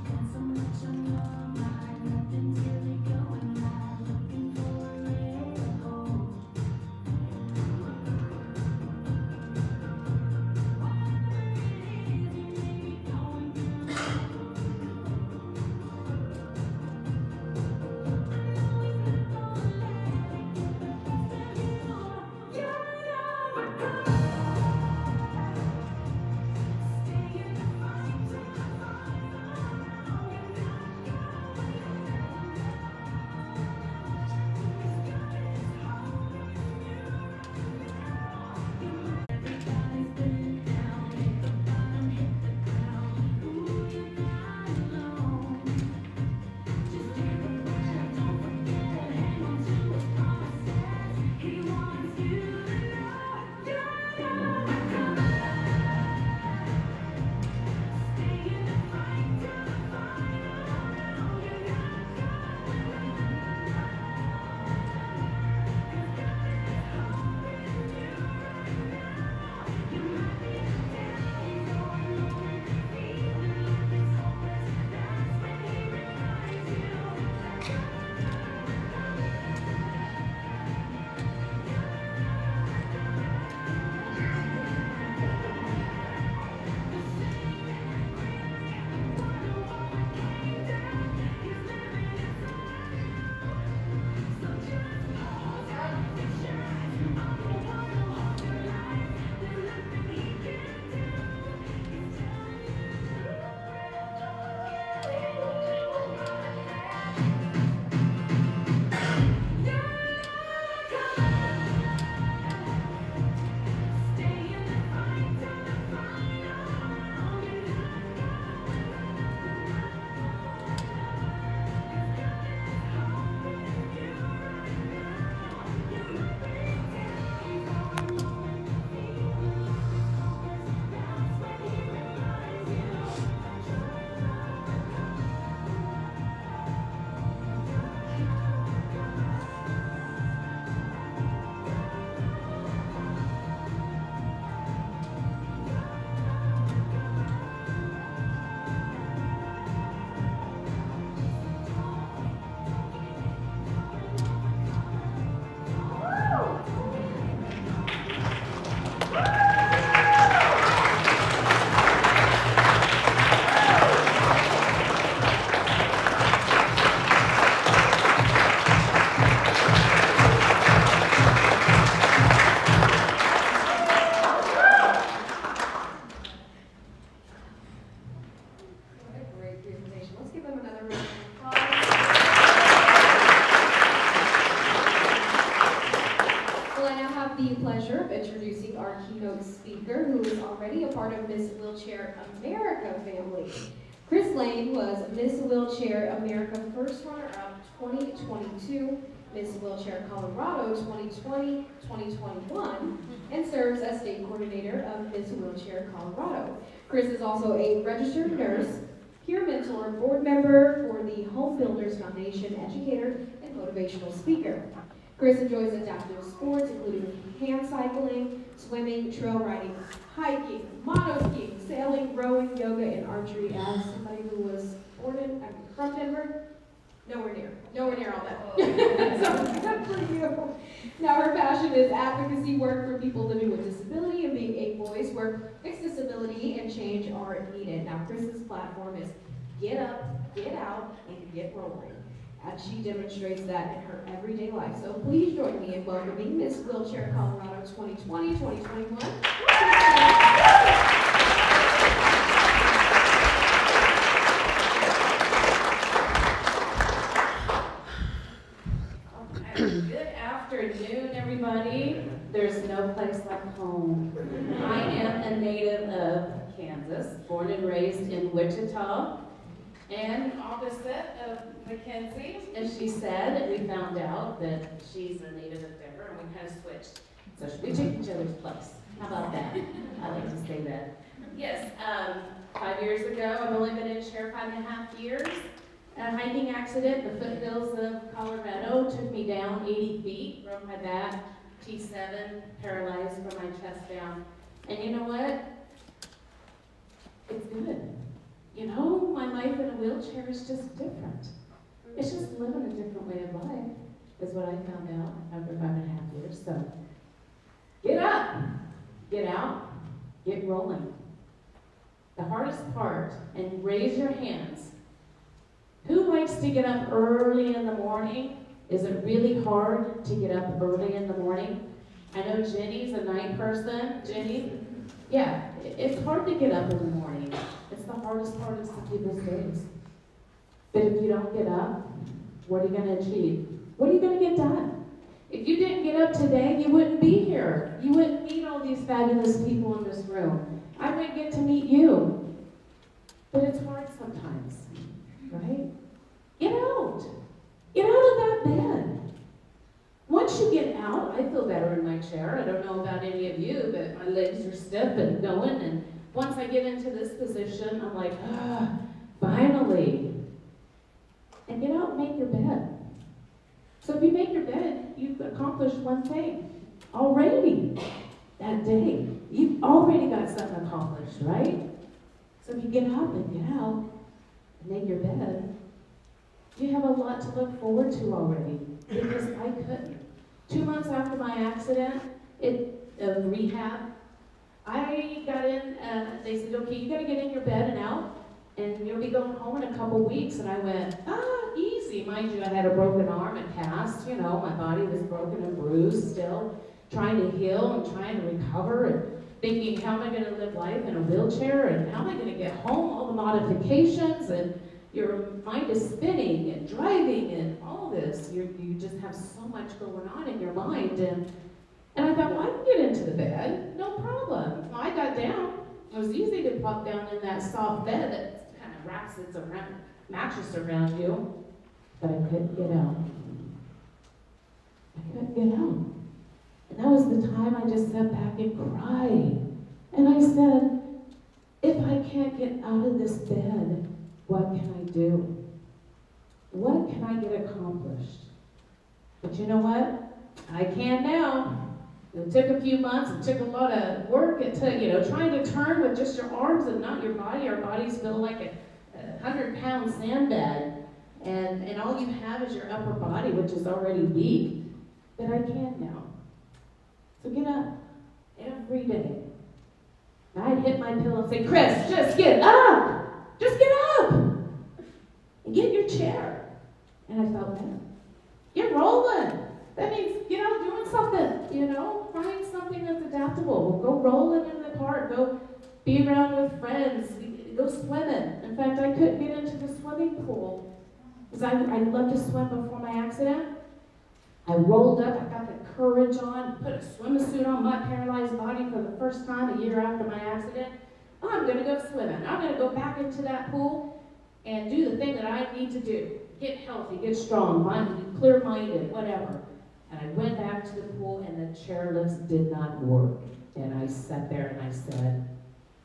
Got so much on your mind, nothing's really going right, looking for a railroad. Whatever it is, you may be going through. Everybody's been down, hit the bottom, hit the ground. Ooh, you're not alone. Just take a breath, don't forget, hang on to his promises. He wants you to know you're not stay in the fight till the final. You're you might be down, going lonely, feeling like it's hopeless. That's when he reminds you. What a great presentation. Let's give them another round of applause. Well, I now have the pleasure of introducing our keynote speaker, who is already a part of Miss Wheelchair America family. Chris Lane was Miss Wheelchair America First Runner-Up 2022, Miss Wheelchair Colorado 2020-2021, and serves as state coordinator of Miss Wheelchair Colorado. Chris is also a registered nurse, peer mentor, board member for the Home Builders Foundation, educator, and motivational speaker. Chris enjoys adaptive sports, including hand cycling, swimming, trail riding, hiking, mono-skiing, sailing, rowing, yoga, and archery. As somebody who was from Denver, nowhere near all that. So good for you. Now her passion is advocacy work for people living with disability and being a voice where accessibility and change are needed. Now Chris's platform is get up, get out, and get rolling. And she demonstrates that in her everyday life. So please join me in welcoming Miss Wheelchair Colorado 2020-2021. Good afternoon, everybody. There's no place like home. I am a native of Kansas, born and raised in Wichita. And opposite of Mackenzie, as she said, we found out that she's a native of Denver, and we kind of switched. So we took each other's place. How about that? I like to say that. Yes, 5 years ago, I've only been in chair 5.5 years. A hiking accident, the foothills of Colorado, took me down 80 feet, broke my back, T7, paralyzed from my chest down. And you know what? It's good. You know, my life in a wheelchair is just different. It's just living a different way of life, is what I found out after 5.5 years. So, get up, get out, get rolling. The hardest part, and raise your hands. Who likes to get up early in the morning? Is it really hard to get up early in the morning? I know Jenny's a night person. Jenny? Yeah, it's hard to get up in the morning. It's the hardest part of some people's days. But if you don't get up, what are you going to achieve? What are you going to get done? If you didn't get up today, you wouldn't be here. You wouldn't meet all these fabulous people in this room. I wouldn't get to meet you. But it's hard sometimes, right? Get out. Get out of that bed. Once you get out, I feel better in my chair. I don't know about any of you, but my legs are stiff and going. And once I get into this position, I'm like, finally. And get out and make your bed. So if you make your bed, you've accomplished one thing already that day. You've already got something accomplished, right? So if you get up and get out and make your bed, you have a lot to look forward to already, because I couldn't. 2 months after my accident, rehab, I got in, they said, okay, you gotta get in your bed and out, and you'll be going home in a couple weeks. And I went, easy. Mind you, I had a broken arm and cast, my body was broken and bruised still, trying to heal and trying to recover, and thinking, how am I gonna live life in a wheelchair, and how am I gonna get home, all the modifications, and your mind is spinning and driving and all this. You just have so much going on in your mind. And I thought, well, I can get into the bed, no problem. I got down. It was easy to pop down in that soft bed that kind of wraps its mattress around you. But I couldn't get out. I couldn't get out. And that was the time I just sat back and cried. And I said, if I can't get out of this bed, what can I do? What can I get accomplished? But you know what? I can now. It took a few months. It took a lot of work. It took, trying to turn with just your arms and not your body. Our bodies feel like a 100-pound sandbag. And all you have is your upper body, which is already weak. But I can now. So get up every day. I'd hit my pillow and say, Chris, just get up! Just get up! And get in your chair. And I felt, man, get rolling. That means get out doing something, find something that's adaptable. Go rolling in the park, go be around with friends, go swimming. In fact, I couldn't get into the swimming pool because I loved to swim before my accident. I rolled up, I got the courage on, put a swimsuit on my paralyzed body for the first time a year after my accident. I'm going to go swimming. I'm going to go back into that pool and do the thing that I need to do. Get healthy, get strong, clear-minded, whatever. And I went back to the pool, and the chairlifts did not work. And I sat there and I said,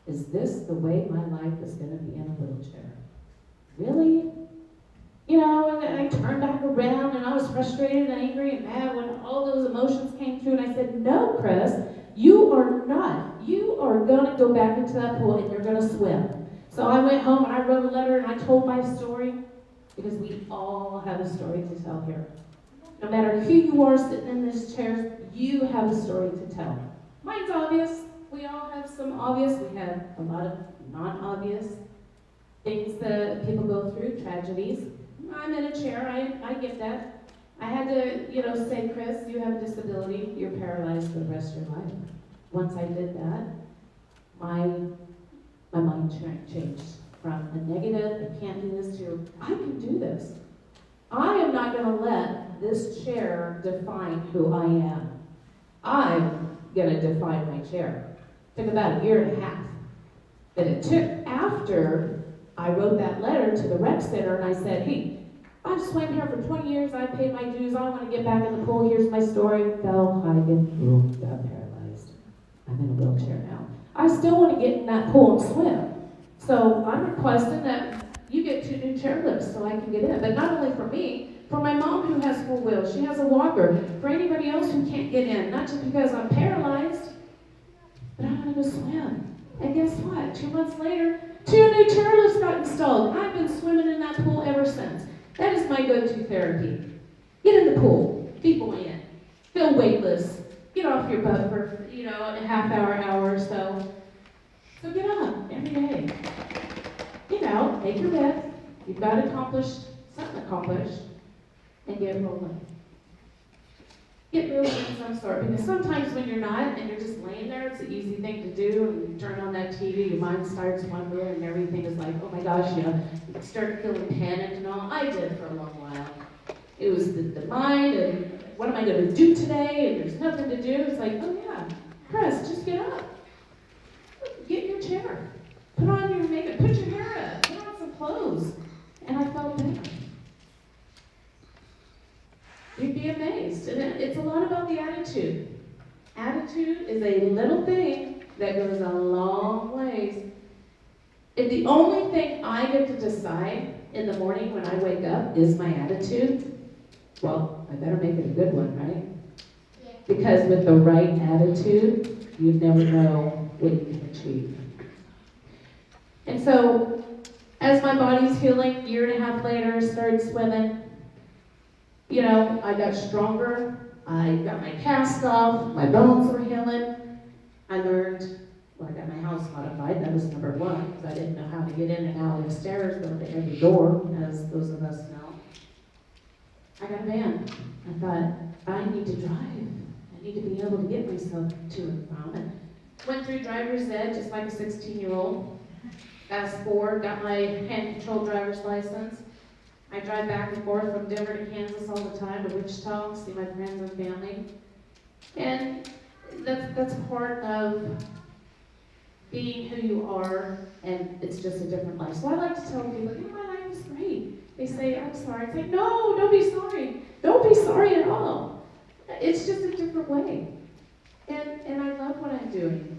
is this the way my life is going to be in a wheelchair? Really? And then I turned back around, and I was frustrated and angry and mad when all those emotions came through. And I said, no, Chris, you are not. You are going to go back into that pool, and you're going to swim. So I went home, and I wrote a letter, and I told my story, because we all have a story to tell here. No matter who you are sitting in this chair, you have a story to tell. Mine's obvious. We all have some obvious. We have a lot of non-obvious things that people go through, tragedies. I'm in a chair. I get that. I had to, say, Chris, you have a disability. You're paralyzed for the rest of your life. Once I did that, my mind changed from a negative, I can't do this, to I can do this. I am not going to let this chair define who I am. I'm gonna define my chair. Took about a year and a half. But it took after I wrote that letter to the rec center and I said, hey, I've swam here for 20 years, I paid my dues, I want to get back in the pool, here's my story. Fell, Heigen, got paralyzed. I'm in a wheelchair now. I still want to get in that pool and swim. So I'm requesting that you get 2 new chairlifts so I can get in. But not only for me, for my mom who has 4 wheels, she has a walker. For anybody else who can't get in, not just because I'm paralyzed, but I want to go swim. And guess what? 2 months later, 2 new chairlifts got installed. I've been swimming in that pool ever since. That is my go-to therapy. Get in the pool, be buoyant, feel weightless, get off your butt for, a half hour or so. So get up every day. Get out, make your bed. You've got something accomplished, and get rolling. Get moving of some sort, because sometimes when you're not and you're just laying there, it's an easy thing to do, and you turn on that TV, your mind starts wandering, and everything is like, oh my gosh, you start feeling panicked and all. I did for a long while. It was the mind, and what am I going to do today, and there's nothing to do. It's like, oh yeah, Chris, just get up. Get in your chair. Put on your makeup, put your hair up, put on some clothes. And I felt better. You'd be amazed. And it's a lot about the attitude. Attitude is a little thing that goes a long ways. If the only thing I get to decide in the morning when I wake up is my attitude, well, I better make it a good one, right? Yeah. Because with the right attitude, you never know what you can achieve. And so, as my body's healing, year and a half later, started swimming. I got stronger. I got my cast off. My bones were healing. I learned, I got my house modified. That was number 1, because I didn't know how to get in and out of the stairs, going to every door, as those of us know. I got a van. I thought, I need to drive. I need to be able to get myself to and from. And went through driver's ed just like a 16-year-old. Fast forward, got my hand-controlled driver's license. I drive back and forth from Denver to Kansas all the time, to Wichita, see my friends and family. And that's part of being who you are, and it's just a different life. So I like to tell people, my life is great. They say, I'm sorry. I say, no, don't be sorry. Don't be sorry at all. It's just a different way. And I love what I'm doing.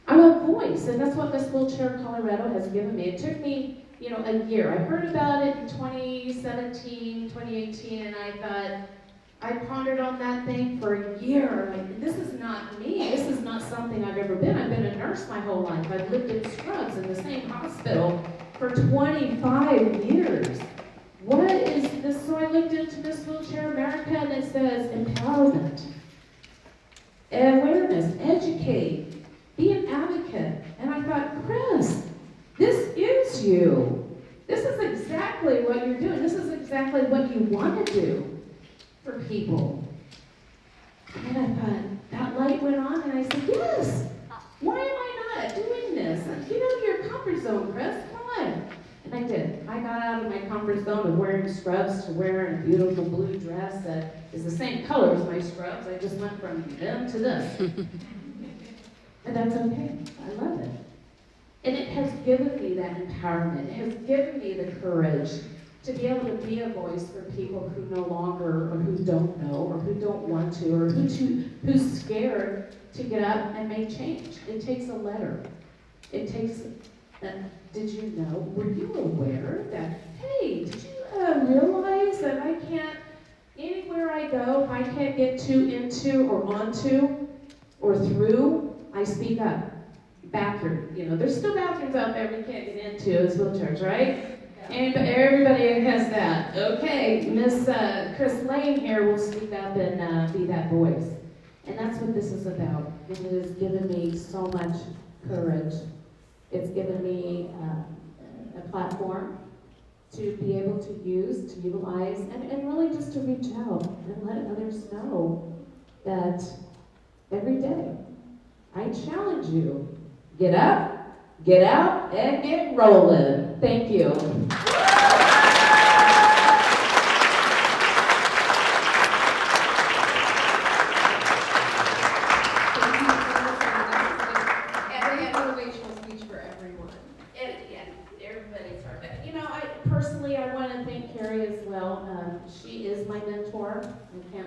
I'm a voice, and that's what Miss Wheelchair Colorado has given me. It took me, a year. I heard about it in 2017, 2018, and I thought, I pondered on that thing for a year. This is not me. This is not something I've ever been. I've been a nurse my whole life. I've lived in scrubs in the same hospital for 25 years. What is this? So I looked into Miss Wheelchair America, and it says empowerment, awareness, educate, be an advocate. And I thought, Chris, this is you. This is exactly what you're doing. This is exactly what you want to do for people. And I thought, that light went on, and I said, yes, why am I not doing this? Get out of your comfort zone, Chris, come on. And I did. I got out of my comfort zone of wearing scrubs to wearing a beautiful blue dress that is the same color as my scrubs. I just went from them to this. And that's okay. I love it. And it has given me that empowerment. It has given me the courage to be able to be a voice for people who no longer, or who don't know, or who don't want to, or who's scared to get up and make change. It takes a letter. It takes, did you know, were you aware that, hey, did you realize that I can't, anywhere I go, if I can't get into, or onto, or through, I speak up. Bathroom, there's still bathrooms out there we can't get into as wheelchairs, right? And everybody has that. Okay, Miss Chris Lane here will speak up and be that voice. And that's what this is about. And it has given me so much courage. It's given me a platform to be able to use, to utilize, and really just to reach out and let others know that every day I challenge you. Get up, get out, and get rolling. Thank you.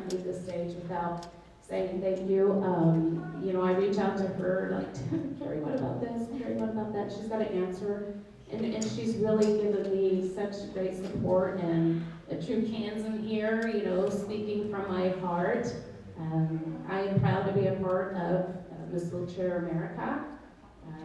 can't leave the stage without saying thank you. You know, I reach out to her like, Carrie, what about this? Carrie, what about that? She's got an answer. And she's really given me such great support and a true Kansan here, you know, speaking from my heart. I am proud to be a part of Miss Wheelchair America.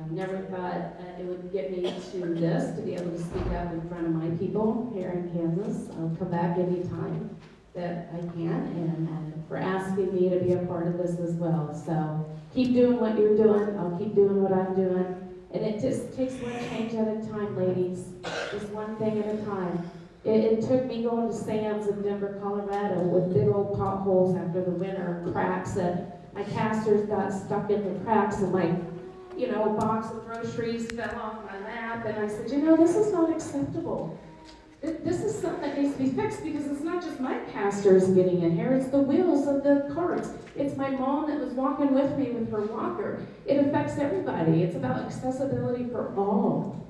Never thought it would get me to this, to be able to speak up in front of my people here in Kansas. I'll come back anytime that I can, and for asking me to be a part of this as well. So keep doing what you're doing. I'll keep doing what I'm doing. And it just takes one change at a time, ladies. Just one thing at a time. It took me going to Sam's in Denver, Colorado with big old potholes after the winter and cracks, and my casters got stuck in the cracks, and my, you know, box of groceries fell off my lap, and I said, you know, this is not acceptable. This is something that needs to be fixed, because it's not just my casters getting in here, it's the wheels of the carts. It's my mom that was walking with me with her walker. It affects everybody. It's about accessibility for all.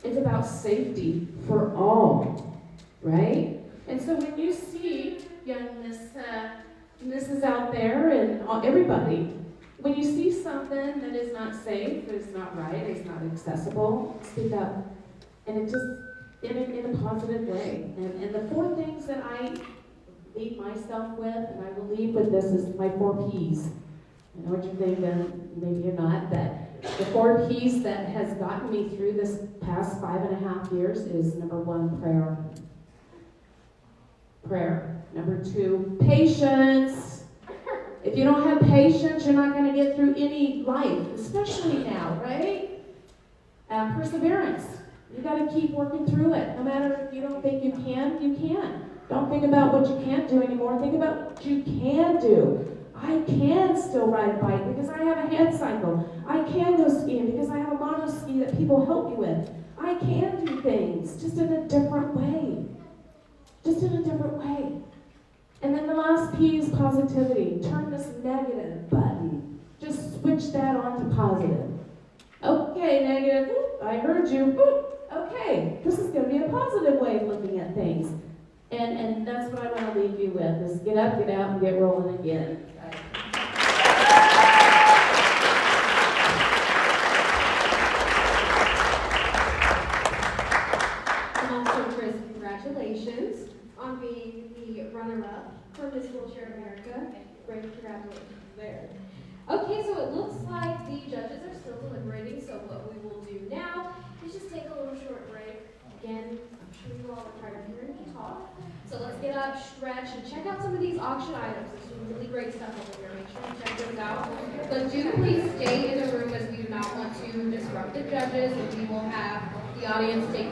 It's about safety for all, right? And so when you see young Mrs. out there and everybody, when you see something that is not safe, that is not right, is not accessible, speak up. And it just, in a positive way. And the 4 things that I leave myself with, and I will leave with this, is my 4 Ps. I know what you're thinking, maybe you're not, but the 4 Ps that has gotten me through this past 5.5 years is number 1, prayer. Prayer. Number 2, patience. If you don't have patience, you're not going to get through any life, especially now, right? Perseverance. You got to keep working through it. No matter if you don't think you can, you can. Don't think about what you can't do anymore. Think about what you can do. I can still ride a bike because I have a hand cycle. I can go skiing because I have a mono ski that people help me with. I can do things just in a different way. Just in a different way. And then the last P is positivity. Turn this negative button. Just switch that on to positive. Okay, negative. Oop, I heard you. Oop, okay, this is going to be a positive way of looking at things. And that's what I want to leave you with, is get up, get out, and get rolling again. And also, Chris, congratulations on being the runner-up for Miss Wheelchair America. Great, congratulations there. Okay, so it looks like the judges are still deliberating, so what we will do now is just take a little short break. Again, I'm sure you all are tired of hearing me talk. So let's get up, stretch, and check out some of these auction items. There's some really great stuff over here. Make sure you check those out. But do please stay in the room, as we do not want to disrupt the judges, and we will have the audience take